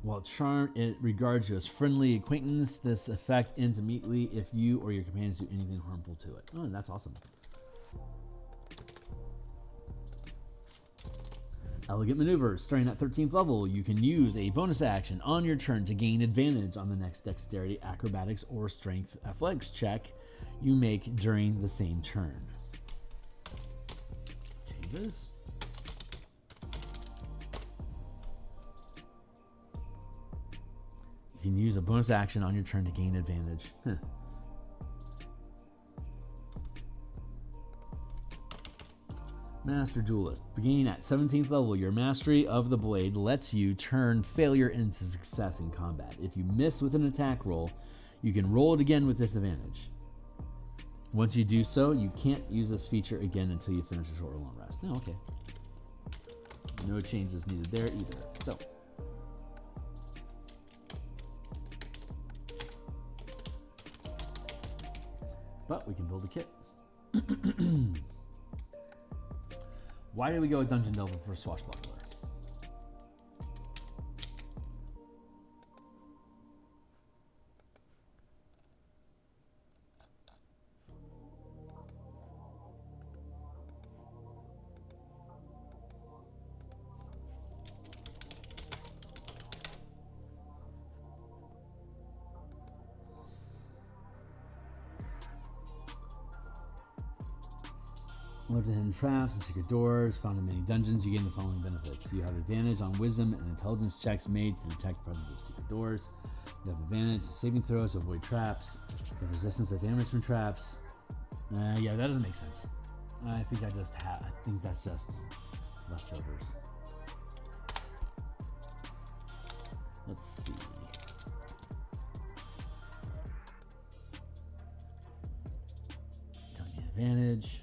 While charm, it regards you as friendly acquaintance. This effect ends immediately if you or your companions do anything harmful to it. Oh, that's awesome. Elegant maneuvers. Starting at 13th level, you can use a bonus action on your turn to gain advantage on the next dexterity, acrobatics, or strength athletics check you make during the same turn. Changes. You can use a bonus action on your turn to gain advantage. Master Duelist. Beginning at 17th level, your mastery of the blade lets you turn failure into success in combat. If you miss with an attack roll, you can roll it again with disadvantage. Once you do so, you can't use this feature again until you finish a short or long rest. Oh, okay. No changes needed there either. So, but we can build a kit. Why did we go with Dungeon Delver for Swashbuckler? Looked at hidden traps and secret doors, found in many dungeons. You gain the following benefits. You have advantage on wisdom and intelligence checks made to detect the presence of secret doors. You have advantage to saving throws to avoid traps. You have resistance to damage from traps. Yeah, that doesn't make sense. I think that's just leftovers. Let's see. Don't need advantage.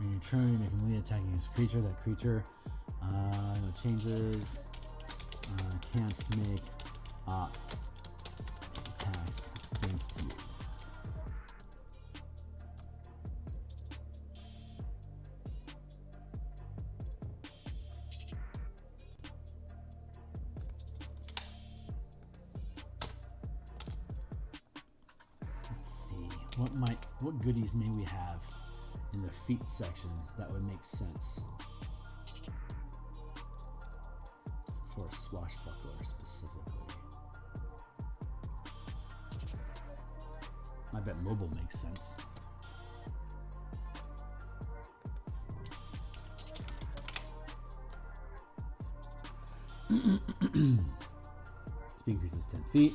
During your turn, you make a melee attack against a creature. That creature, no changes. Can't make attacks against you. What goodies may we have in the feat section that would make sense for a swashbuckler specifically? I bet mobile makes sense. Speed increases 10 feet.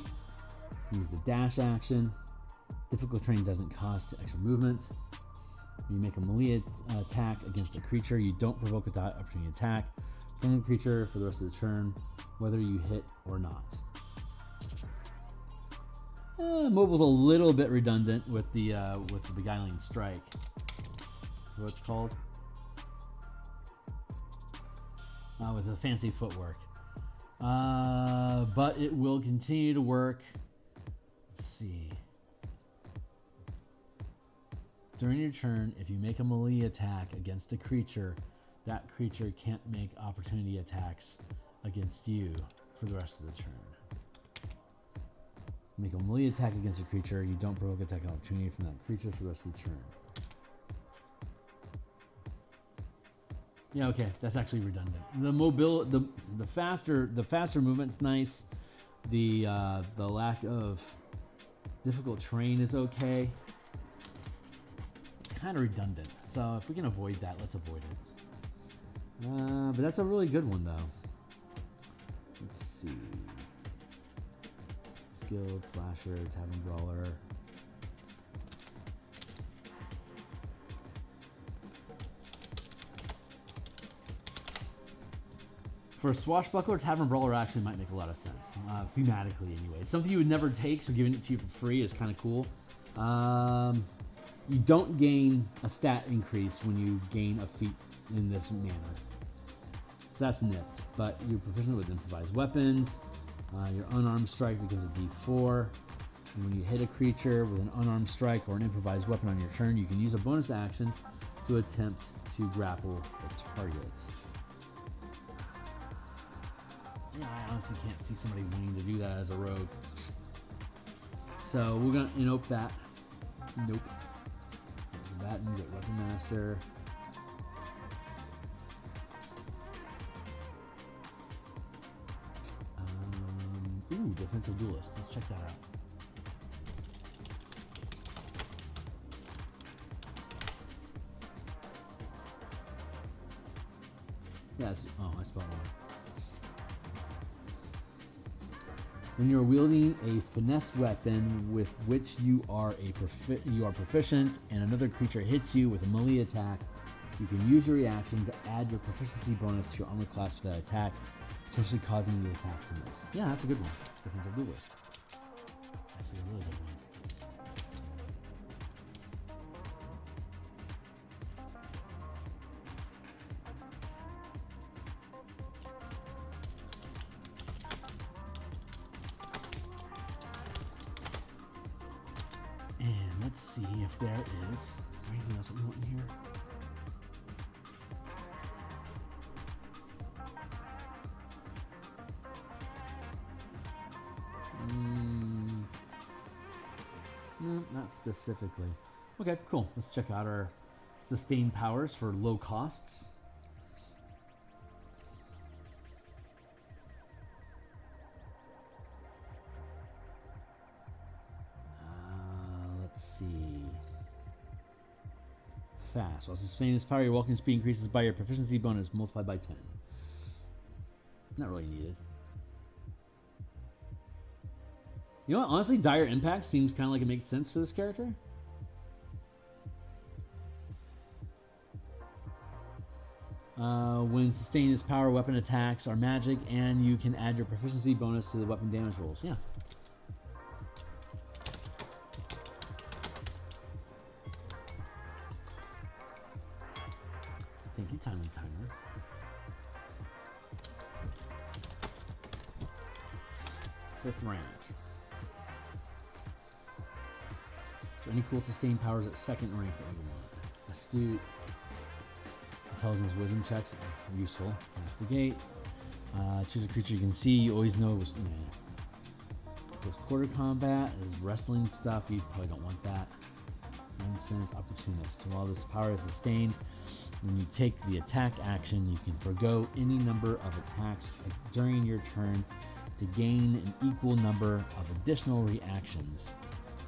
Use the dash action. Difficult terrain doesn't cost extra movement. When you make a melee attack against a creature, you don't provoke a opportunity attack from the creature for the rest of the turn, whether you hit or not. Mobile's a little bit redundant with the beguiling strike. That's what it's called. With the fancy footwork. But it will continue to work. Let's see. During your turn, if you make a melee attack against a creature, that creature can't make opportunity attacks against you for the rest of the turn. Make a melee attack against a creature, you don't provoke attack opportunity from that creature for the rest of the turn. Yeah, okay, that's actually redundant. The faster movement's nice. The lack of difficult terrain is okay. Kind of redundant, so if we can avoid that, let's avoid it. But that's a really good one though. Let's see. Skilled, slasher, tavern brawler. For a swashbuckler, tavern brawler actually might make a lot of sense, thematically anyway. Something you would never take, so giving it to you for free is kind of cool. You don't gain a stat increase when you gain a feat in this manner. So that's nipped, but you're proficient with improvised weapons. Your unarmed strike becomes a D4. And when you hit a creature with an unarmed strike or an improvised weapon on your turn, you can use a bonus action to attempt to grapple the target. Yeah, I honestly can't see somebody wanting to do that as a rogue. So we're gonna nope that. Nope. That and get Weapon Master. Ooh, Defensive Duelist. Let's check that out. Yes. Oh, I spelled wrong. When you're wielding a finesse weapon with which you are proficient and another creature hits you with a melee attack, you can use your reaction to add your proficiency bonus to your armor class for that attack, potentially causing the attack to miss. Yeah, that's a good one. Defensive Duelist. Actually, a really good one. Let's see if there is there anything else that we want in here? No, not specifically. Okay, cool. Let's check out our sustained powers for low costs. Fast. While sustaining this power, your walking speed increases by your proficiency bonus multiplied by 10. Not really needed. You know what? Honestly, Dire Impact seems kind of like it makes sense for this character. When sustaining this power, weapon attacks are magic, and you can add your proficiency bonus to the weapon damage rolls. Yeah. Thank you, Timely Timer. Fifth rank. So any cool sustained powers at second rank that you want? Astute. Intelligence, wisdom checks are useful. Investigate. Choose a creature you can see. You always know it was. Close quarter combat is wrestling stuff. You probably don't want that. Nonsense. Opportunist. While this power is sustained, when you take the attack action, you can forego any number of attacks during your turn to gain an equal number of additional reactions.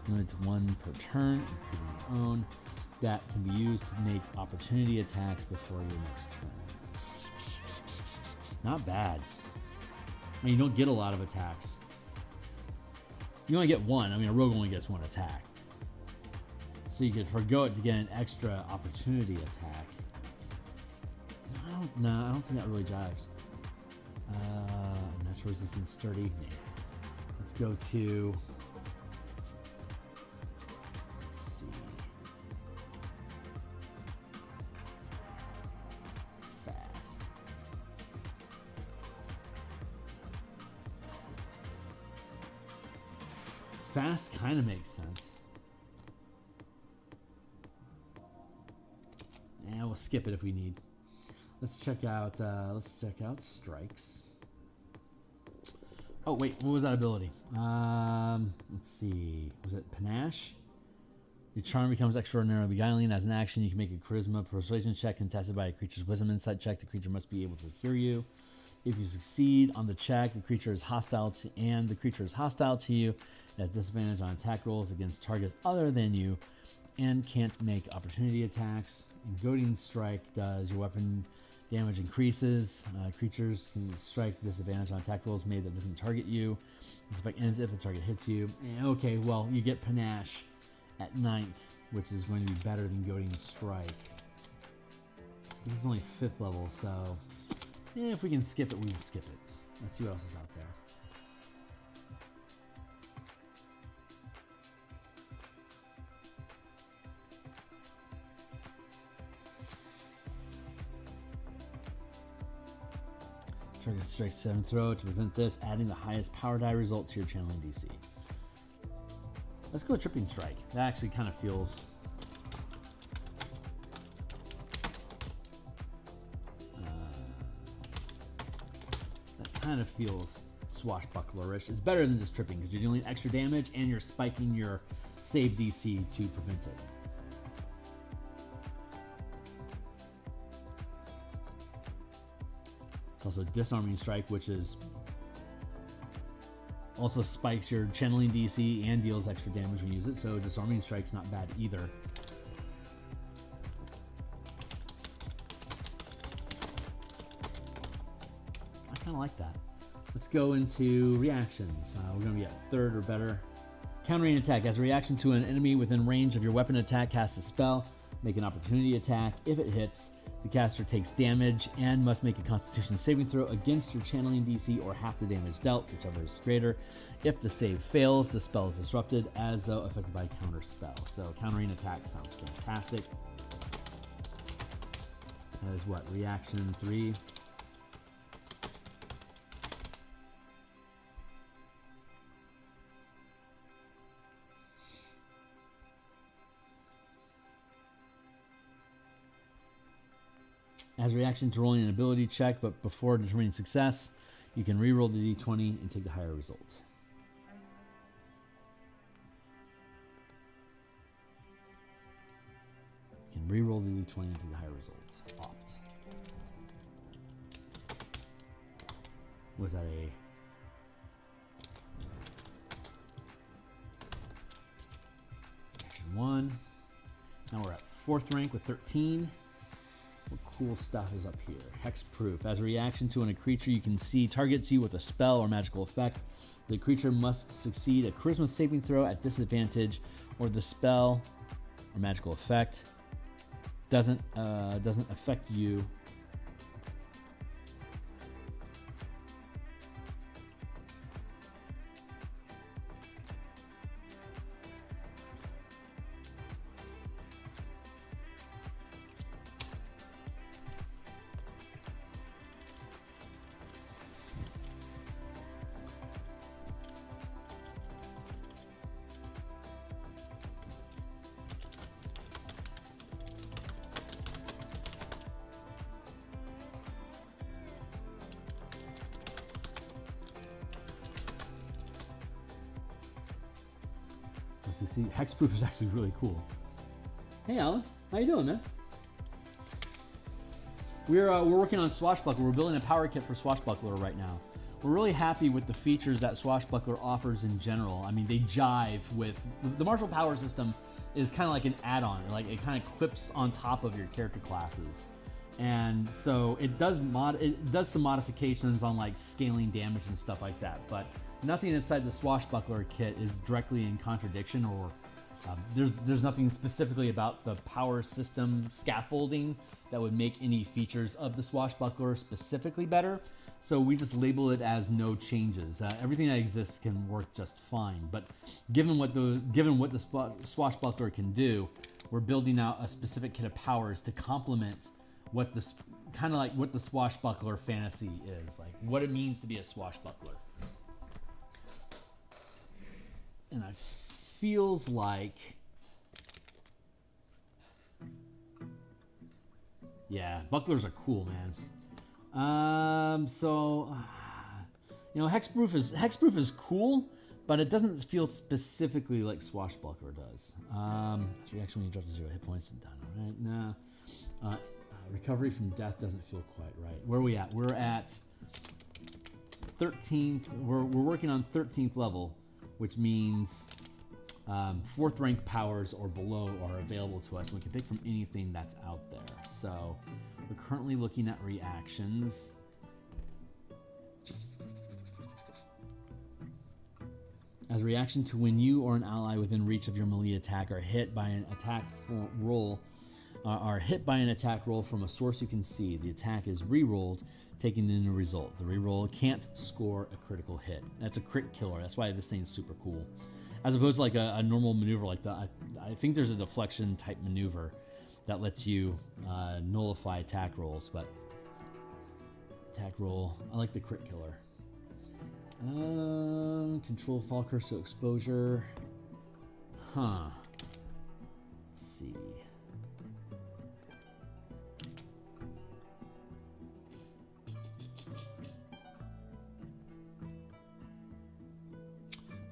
Limit to one per turn, including your own, that can be used to make opportunity attacks before your next turn. Not bad. I mean, you don't get a lot of attacks. You only get one. I mean, a rogue only gets one attack. So you could forego it to get an extra opportunity attack. I don't think that really jives. Natural resistance, sturdy. Let's go to. Let's see. Fast. Fast kind of makes sense. And we'll skip it if we need. Let's check out strikes. Oh wait, what was that ability? Let's see. Was it panache? Your charm becomes extraordinarily beguiling. As an action, you can make a charisma persuasion check contested by a creature's wisdom insight check. The creature must be able to hear you. If you succeed on the check, the creature is hostile to you. It has disadvantage on attack rolls against targets other than you, and can't make opportunity attacks. And goading strike does your weapon damage increases. Creatures can strike disadvantage on attack rolls made that doesn't target you. This effect ends if the target hits you. And okay, well, you get panache at 9th, which is going to be better than goading strike. This is only 5th level, so if we can skip it, we will skip it. Let's see what else is out there. Target strike 7 throw. To prevent this, adding the highest power die result to your channeling DC. Let's go with Tripping Strike. That actually kind of feels. Swashbuckler-ish. It's better than just tripping because you're dealing extra damage and you're spiking your save DC to prevent it. It's also Disarming Strike, which is also spikes your channeling DC and deals extra damage when you use it. So Disarming Strike's not bad either. I kind of like that. Let's go into reactions. We're going to be at 3rd or better. Countering attack. As a reaction to an enemy within range of your weapon attack, cast a spell. Make an opportunity attack. If it hits, the caster takes damage and must make a Constitution saving throw against your channeling DC or half the damage dealt, whichever is greater. If the save fails, the spell is disrupted as though affected by a counter spell. So countering attack sounds fantastic. That is what? Reaction 3. As a reaction to rolling an ability check, but before determining success, you can re-roll the d20 and take the higher result. You can re-roll the d20 and take the higher result. Opt. Was that a... Action 1. Now we're at 4th rank with 13. What cool stuff is up here? Hexproof. As a reaction to when a creature you can see targets you with a spell or magical effect, the creature must succeed a charisma saving throw at disadvantage, or the spell or magical effect doesn't affect you. actually, hexproof is actually really cool. Hey, Alan, how you doing, man? We're working on Swashbuckler. We're building a power kit for Swashbuckler right now. We're really happy with the features that Swashbuckler offers in general. I mean, they jive with the martial power system. Is kind of like an add-on, like it kind of clips on top of your character classes, and so it does some modifications on like scaling damage and stuff like that. But nothing inside the Swashbuckler kit is directly in contradiction, or there's nothing specifically about the power system scaffolding that would make any features of the Swashbuckler specifically better. So we just label it as no changes. Everything that exists can work just fine. But given what the Swashbuckler can do, we're building out a specific kit of powers to complement what the kind of like what the Swashbuckler fantasy is, like what it means to be a Swashbuckler. And it feels like, yeah, bucklers are cool, man. So you know, hexproof is cool, but it doesn't feel specifically like Swashbuckler does. Reaction when you drop to 0 hit points, done. Right? Nah. Recovery from death doesn't feel quite right. Where are we at? We're at 13th. We're working on 13th level, which means 4th rank powers or below are available to us. We can pick from anything that's out there. So we're currently looking at reactions. As a reaction to when you or an ally within reach of your melee attack are hit by an attack roll, from a source you can see, the attack is re-rolled, taking in the result. The re-roll can't score a critical hit. That's a crit killer. That's why this thing's super cool. As opposed to like a normal maneuver like that. I think there's a deflection type maneuver that lets you nullify attack rolls, but attack roll, I like the crit killer. Control fall curse to exposure. Let's see.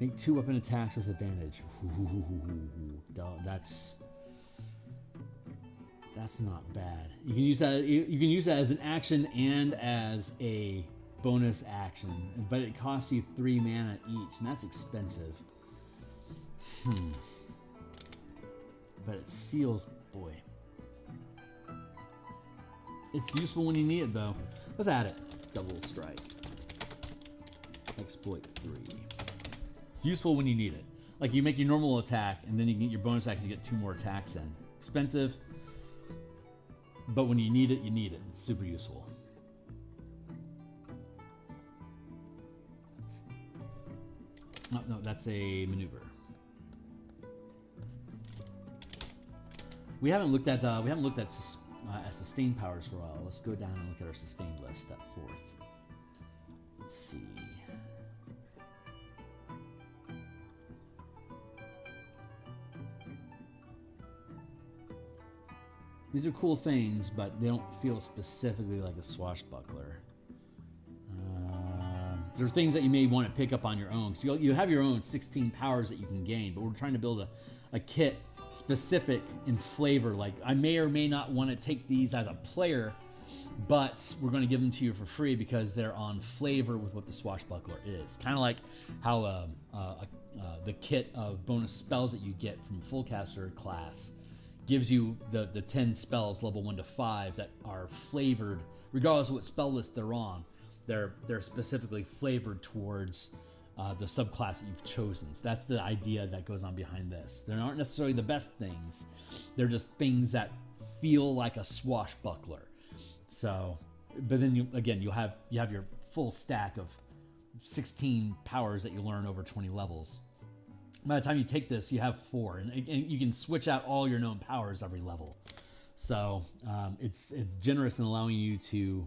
Make 2 weapon attacks with advantage. That's not bad. You can use that. You can use that as an action and as a bonus action, but it costs you 3 mana each, and that's expensive. But it feels, boy, it's useful when you need it, though. Let's add it. Double strike. Exploit 3. It's useful when you need it. Like you make your normal attack, and then you get your bonus action to get 2 more attacks in. Expensive, but when you need it, you need it. It's super useful. Oh, no, that's a maneuver. We haven't looked at sustain powers for a while. Let's go down and look at our sustain list. Step 4th. Let's see. These are cool things, but they don't feel specifically like a Swashbuckler. There are things that you may want to pick up on your own. So you have your own 16 powers that you can gain, but we're trying to build a kit specific in flavor. Like I may or may not want to take these as a player, but we're going to give them to you for free because they're on flavor with what the Swashbuckler is. Kind of like how the kit of bonus spells that you get from Fullcaster class gives you the 10 spells level 1 to 5 that are flavored, regardless of what spell list they're on. They're specifically flavored towards the subclass that you've chosen. So that's the idea that goes on behind this. They aren't necessarily the best things. They're just things that feel like a Swashbuckler. So, but then you have your full stack of 16 powers that you learn over 20 levels. By the time you take this, you have 4, and you can switch out all your known powers every level. So it's generous in allowing you to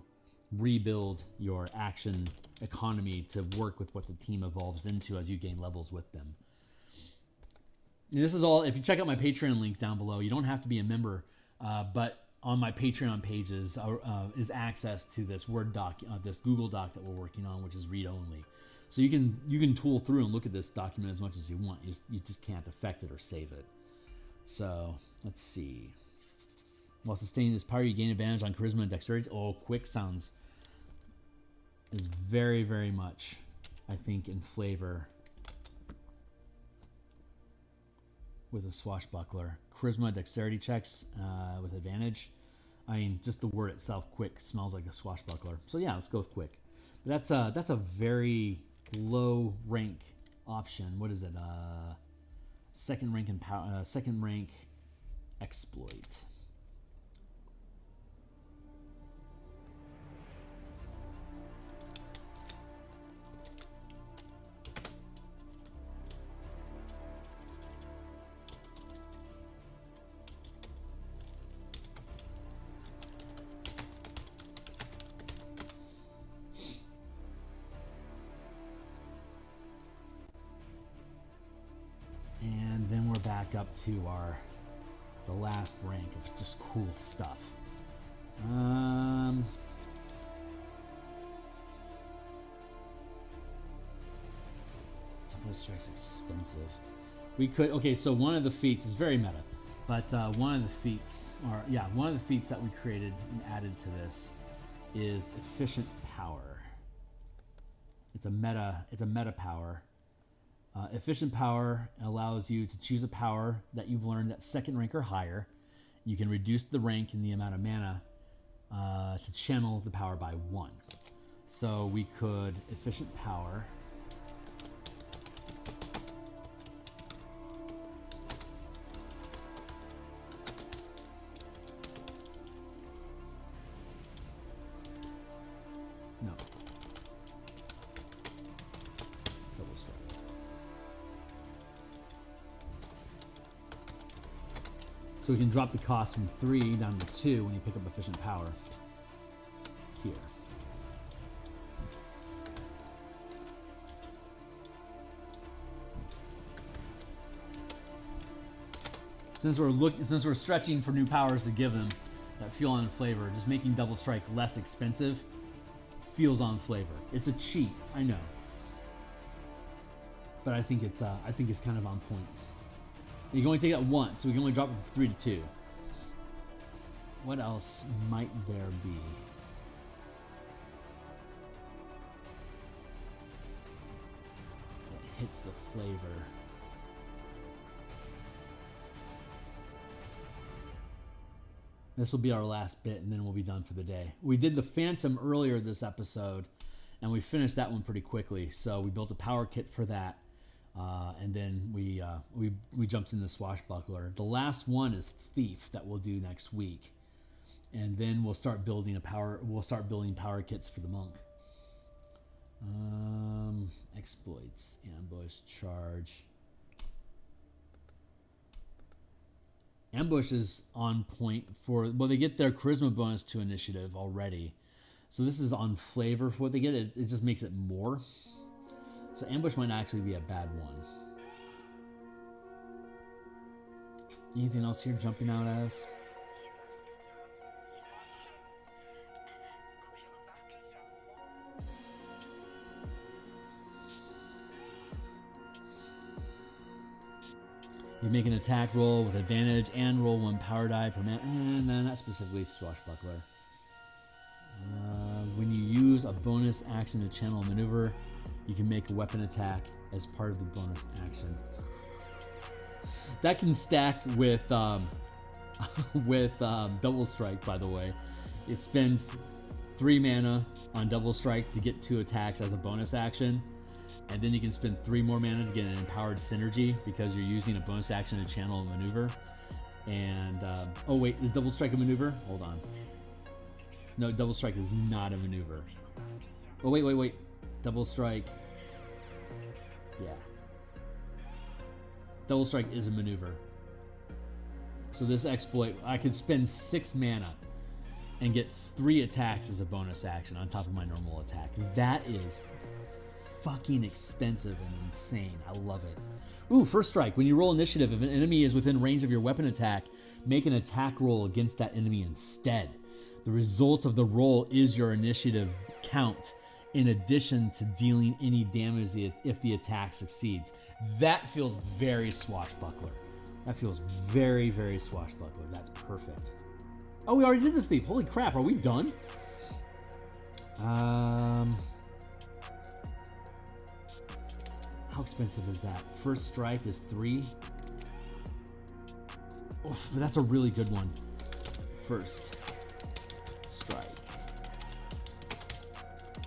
rebuild your action economy to work with what the team evolves into as you gain levels with them. And this is all, if you check out my Patreon link down below, you don't have to be a member, but on my Patreon pages is access to this Word doc, this Google Doc that we're working on, which is read-only. So you can tool through and look at this document as much as you want. You just can't affect it or save it. So let's see. While sustaining this power, you gain advantage on charisma and dexterity. Oh, quick sounds is very, very much, I think, in flavor with a swashbuckler. Charisma, dexterity checks with advantage. I mean, just the word itself, quick, smells like a swashbuckler. So yeah, let's go with quick. But that's a very low rank option. What is it? Second rank second rank exploit. And then we're back up to the last rank of just cool stuff. Double strike's expensive. We could, okay, so one of the feats is very meta, but one of the feats that we created and added to this is efficient power. It's a meta power. Efficient power allows you to choose a power that you've learned at second rank or higher. You can reduce the rank and the amount of mana to channel the power by 1. So we could efficient power. No. Double strike. So we can drop the cost from 3 down to 2 when you pick up efficient power. Here. Since we're stretching for new powers to give them that feel on flavor, just making double strike less expensive feels on flavor. It's a cheat, I know, but I think it's kind of on point. You can only take that once, so we can only drop it from 3 to 2. What else might there be? That hits the flavor. This will be our last bit, and then we'll be done for the day. We did the Phantom earlier this episode, and we finished that one pretty quickly. So we built a power kit for that. And then we jumped into Swashbuckler. The last one is Thief that we'll do next week, and then we'll start building building power kits for the monk. Exploits, ambush, charge. Ambush is on point for, well, they get their charisma bonus to initiative already, so this is on flavor for what they get. It just makes it more. So ambush might actually be a bad one. Anything else here jumping out at us? You make an attack roll with advantage and roll 1 power die per man. No, not specifically Swashbuckler. When you use a bonus action to channel a maneuver, you can make a weapon attack as part of the bonus action. That can stack with double strike, by the way. It spends 3 mana on double strike to get 2 attacks as a bonus action, and then you can spend 3 more mana to get an empowered synergy because you're using a bonus action to channel a maneuver. And oh wait, is double strike a maneuver? Hold on. No, double strike is not a maneuver. Oh wait. Double strike. Yeah. Double strike is a maneuver. So this exploit, I could spend 6 mana and get 3 attacks as a bonus action on top of my normal attack. That is fucking expensive and insane. I love it. Ooh, first strike. When you roll initiative, if an enemy is within range of your weapon attack, make an attack roll against that enemy instead. The result of the roll is your initiative count in addition to dealing any damage if the attack succeeds. That feels very Swashbuckler. That feels very, very Swashbuckler. That's perfect. Oh, we already did the thief. Holy crap, are we done? How expensive is that? First strike is 3. Oof, but that's a really good one. First strike.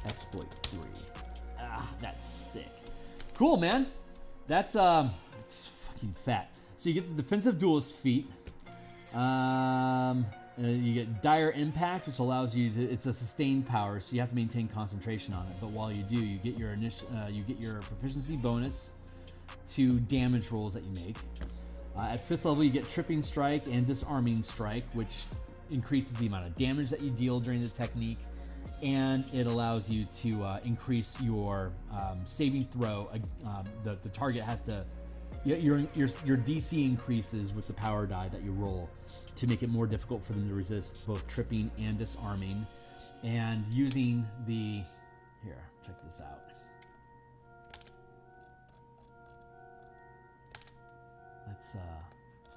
Exploit 3. Ah, that's sick. Cool, man. That's it's fucking fat. So you get the defensive duelist feat. You get dire impact, which allows you to. It's a sustained power, so you have to maintain concentration on it. But while you do, you get your your proficiency bonus to damage rolls that you make. At 5th level, you get tripping strike and disarming strike, which increases the amount of damage that you deal during the technique, and it allows you to increase your saving throw. The target has to. Your DC increases with the power die that you roll to make it more difficult for them to resist both tripping and disarming. And using the... Here, check this out.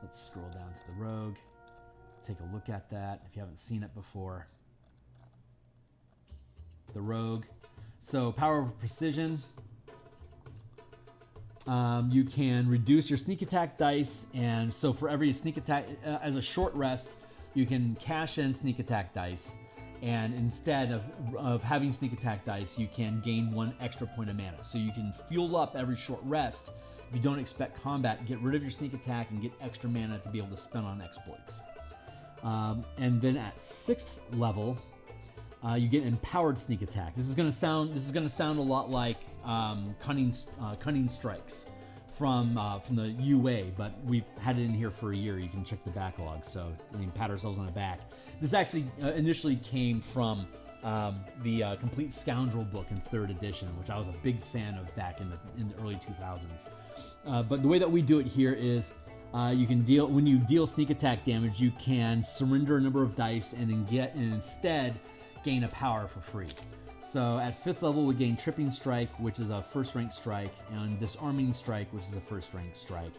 Let's scroll down to the rogue. Take a look at that if you haven't seen it before. The rogue. So power of precision. You can reduce your sneak attack dice, and so for every sneak attack, as a short rest, you can cash in sneak attack dice, and instead of having sneak attack dice, you can gain 1 extra point of mana. So you can fuel up every short rest. If you don't expect combat, get rid of your sneak attack and get extra mana to be able to spend on exploits. And then at 6th level, you get empowered sneak attack. This is gonna sound a lot like cunning strikes from the UA, but we've had it in here for a year. You can check the backlog. So I mean, pat ourselves on the back. This actually initially came from the Complete Scoundrel book in 3rd edition, which I was a big fan of back in the early 2000s. But the way that we do it here is when you deal sneak attack damage, you can surrender a number of dice and instead gain a power for free. So at 5th level, we gain Tripping Strike, which is a first rank strike, and Disarming Strike, which is a first rank strike.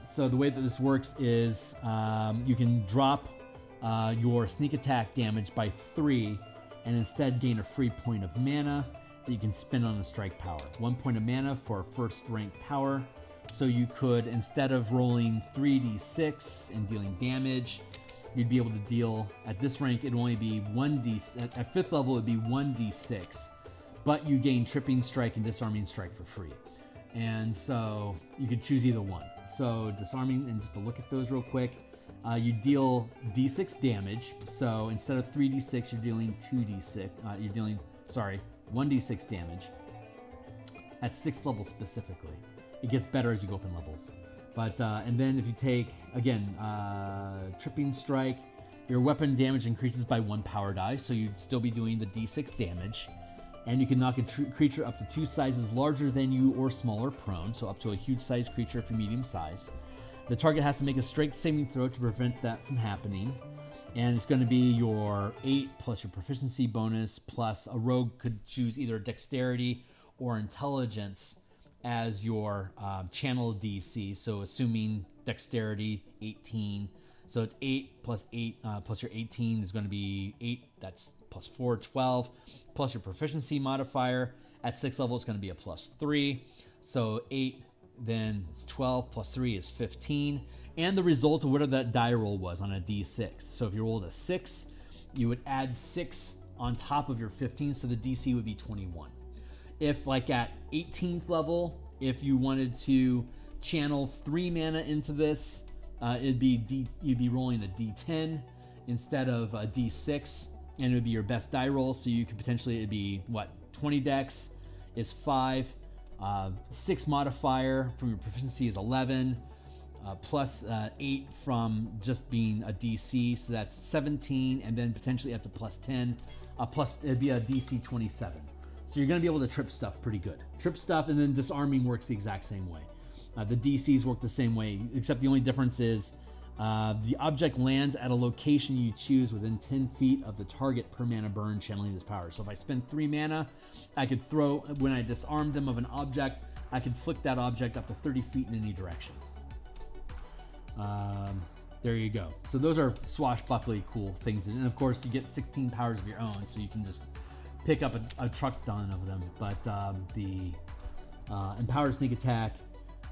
So the way that this works is you can drop your sneak attack damage by 3 and instead gain a free point of mana that you can spend on a strike power. 1 point of mana for a first rank power. So you could, instead of rolling 3d6 and dealing damage, you'd be able to deal, at this rank, it'd only be 1d, at 5th level, it'd be 1d6, but you gain Tripping Strike and Disarming Strike for free. And so you could choose either one. So Disarming, and just to look at those real quick, you deal d6 damage. So instead of 3d6, you're dealing 1d6 damage at 6th level specifically. It gets better as you go up in levels. But, and then if you take, again, Tripping Strike, your weapon damage increases by 1 power die, so you'd still be doing the d6 damage. And you can knock a creature up to 2 sizes larger than you or smaller prone, so up to a huge size creature if you're medium size. The target has to make a strength saving throw to prevent that from happening. And it's going to be your 8 plus your proficiency bonus, plus a rogue could choose either dexterity or intelligence as your channel DC. So assuming dexterity 18, so it's 8 plus 8 plus your 18 is going to be 8. That's plus 4, 12, plus your proficiency modifier. At 6th level, it's going to be a plus 3. So 8, then it's 12 plus 3 is 15. And the result of whatever that die roll was on a d6. So if you rolled a 6, you would add 6 on top of your 15, so the DC would be 21. If, like at 18th level, if you wanted to channel 3 mana into this, you'd be rolling a d10 instead of a d6, and it would be your best die roll. So you could potentially, it'd be 20 dex is 5, 6 modifier from your proficiency is 11, plus 8 from just being a DC, so that's 17, and then potentially up to plus 10, plus it'd be a DC 27. So you're going to be able to trip stuff pretty good. Trip stuff, and then disarming works the exact same way. The DCs work the same way, except the only difference is The object lands at a location you choose within 10 feet of the target per mana burn, channeling this power. So if I spend 3 mana, I could throw, when I disarm them of an object, I could flick that object up to 30 feet in any direction. There you go. So those are swashbuckly cool things. And of course, you get 16 powers of your own, so you can just pick up a truck ton of them. But the empowered sneak attack,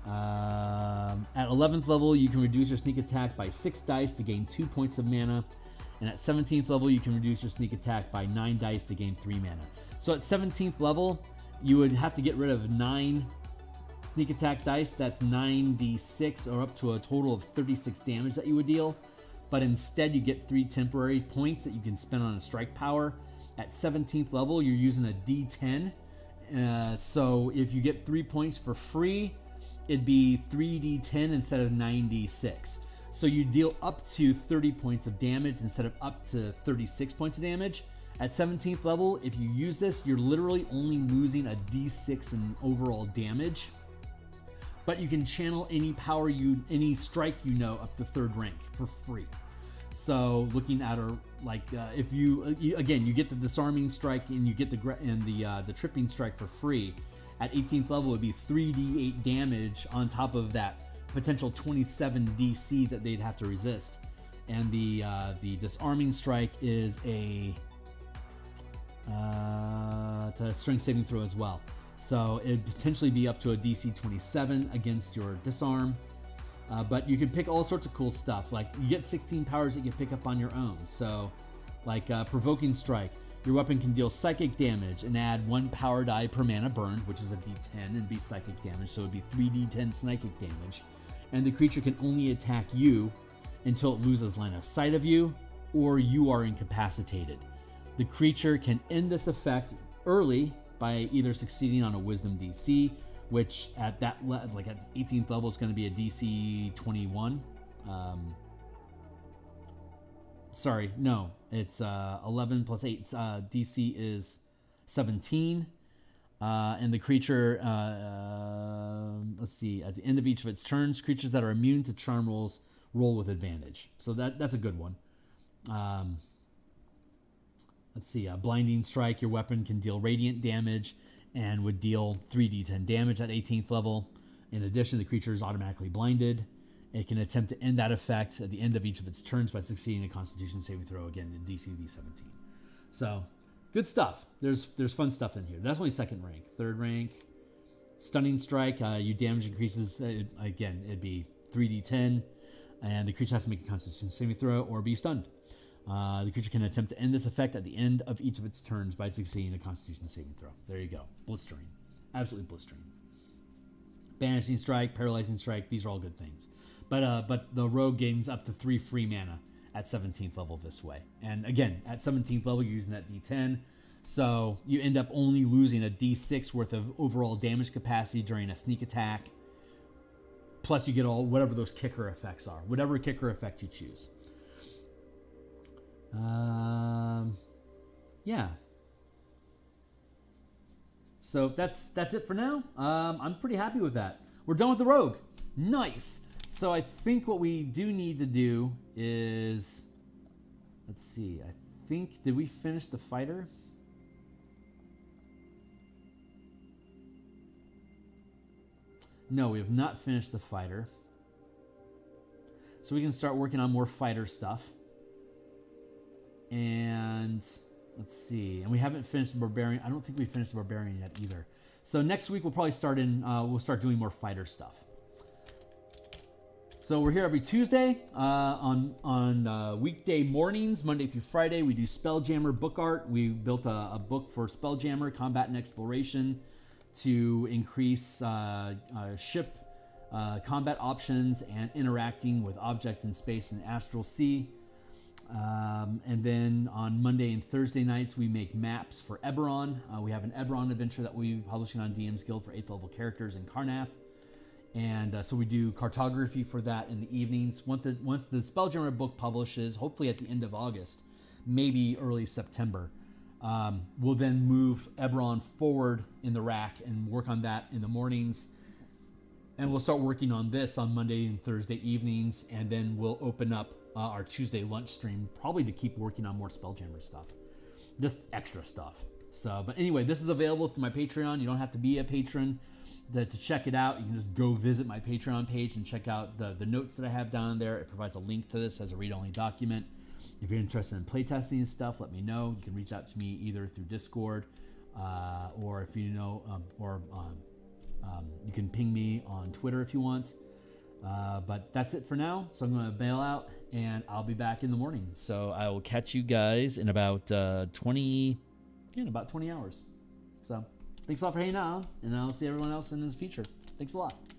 at 11th level, you can reduce your sneak attack by 6 dice to gain 2 points of mana. And at 17th level, you can reduce your sneak attack by 9 dice to gain 3 mana. So at 17th level, you would have to get rid of 9 sneak attack dice. That's 9d6, or up to a total of 36 damage that you would deal. But instead, you get 3 temporary points that you can spend on a strike power. At 17th level, you're using a d10. So if you get 3 points for free, it'd be 3d10 instead of 9d6. So you deal up to 30 points of damage instead of up to 36 points of damage. At 17th level, if you use this, you're literally only losing a d6 in overall damage. But you can channel any power any strike you know up to 3rd rank for free. So looking at if you again, you get the disarming strike and you get the tripping strike for free. At 18th level, it would be 3d8 damage on top of that potential 27 DC that they'd have to resist. And the disarming strike is a strength saving throw as well. So it'd potentially be up to a DC 27 against your disarm. But you can pick all sorts of cool stuff. Like you get 16 powers that you pick up on your own. So like provoking strike. Your weapon can deal psychic damage and add 1 power die per mana burned, which is a d10, and be psychic damage, so it'd be 3d10 psychic damage. And the creature can only attack you until it loses line of sight of you, or you are incapacitated. The creature can end this effect early by either succeeding on a Wisdom DC, which at that at 18th level is going to be a DC 21. Sorry, no, it's 11 plus 8. DC is 17. And the creature, let's see, at the end of each of its turns, creatures that are immune to charm rolls roll with advantage. So that's a good one. Let's see, blinding strike. Your weapon can deal radiant damage and would deal 3d10 damage at 18th level. In addition, the creature is automatically blinded. It can attempt to end that effect at the end of each of its turns by succeeding a Constitution saving throw, again in DC would be 17. So, good stuff. There's fun stuff in here. That's only 2nd rank. 3rd rank, stunning strike. Your damage increases. Again, it'd be 3d10, and the creature has to make a Constitution saving throw or be stunned. The creature can attempt to end this effect at the end of each of its turns by succeeding a Constitution saving throw. There you go. Blistering. Absolutely blistering. Banishing strike, paralyzing strike. These are all good things. But the rogue gains up to 3 free mana at 17th level this way. And again, at 17th level, you're using that d10. So you end up only losing a d6 worth of overall damage capacity during a sneak attack. Plus you get whatever those kicker effects are. Whatever kicker effect you choose. Yeah. So that's it for now. I'm pretty happy with that. We're done with the rogue. Nice. So I think what we do need to do is, let's see, did we finish the fighter? No, we have not finished the fighter. So we can start working on more fighter stuff. And let's see, and we haven't finished the barbarian. I don't think we finished the barbarian yet either. So next week we'll probably we'll start doing more fighter stuff. So we're here every Tuesday on weekday mornings, Monday through Friday. We do Spelljammer book art. We built a book for Spelljammer, Combat and Exploration, to increase ship combat options and interacting with objects in space and astral sea. And then on Monday and Thursday nights, we make maps for Eberron. We have an Eberron adventure that we'll be publishing on DMsGuild for 8th level characters in Karnath. And so we do cartography for that in the evenings. Once the Spelljammer book publishes, hopefully at the end of August, maybe early September, we'll then move Eberron forward in the rack and work on that in the mornings. And we'll start working on this on Monday and Thursday evenings, and then we'll open up our Tuesday lunch stream, probably to keep working on more Spelljammer stuff, just extra stuff. So, but anyway, this is available through my Patreon. You don't have to be a patron to check it out. You can just go visit my Patreon page and check out the notes that I have down there. It provides a link to this as a read-only document. If you're interested in playtesting and stuff, let me know. You can reach out to me either through Discord, or if you know, you can ping me on Twitter if you want. But that's it for now. So I'm going to bail out, and I'll be back in the morning. So I will catch you guys in about 20 hours. So thanks a lot for hanging out, and I'll see everyone else in this future. Thanks a lot.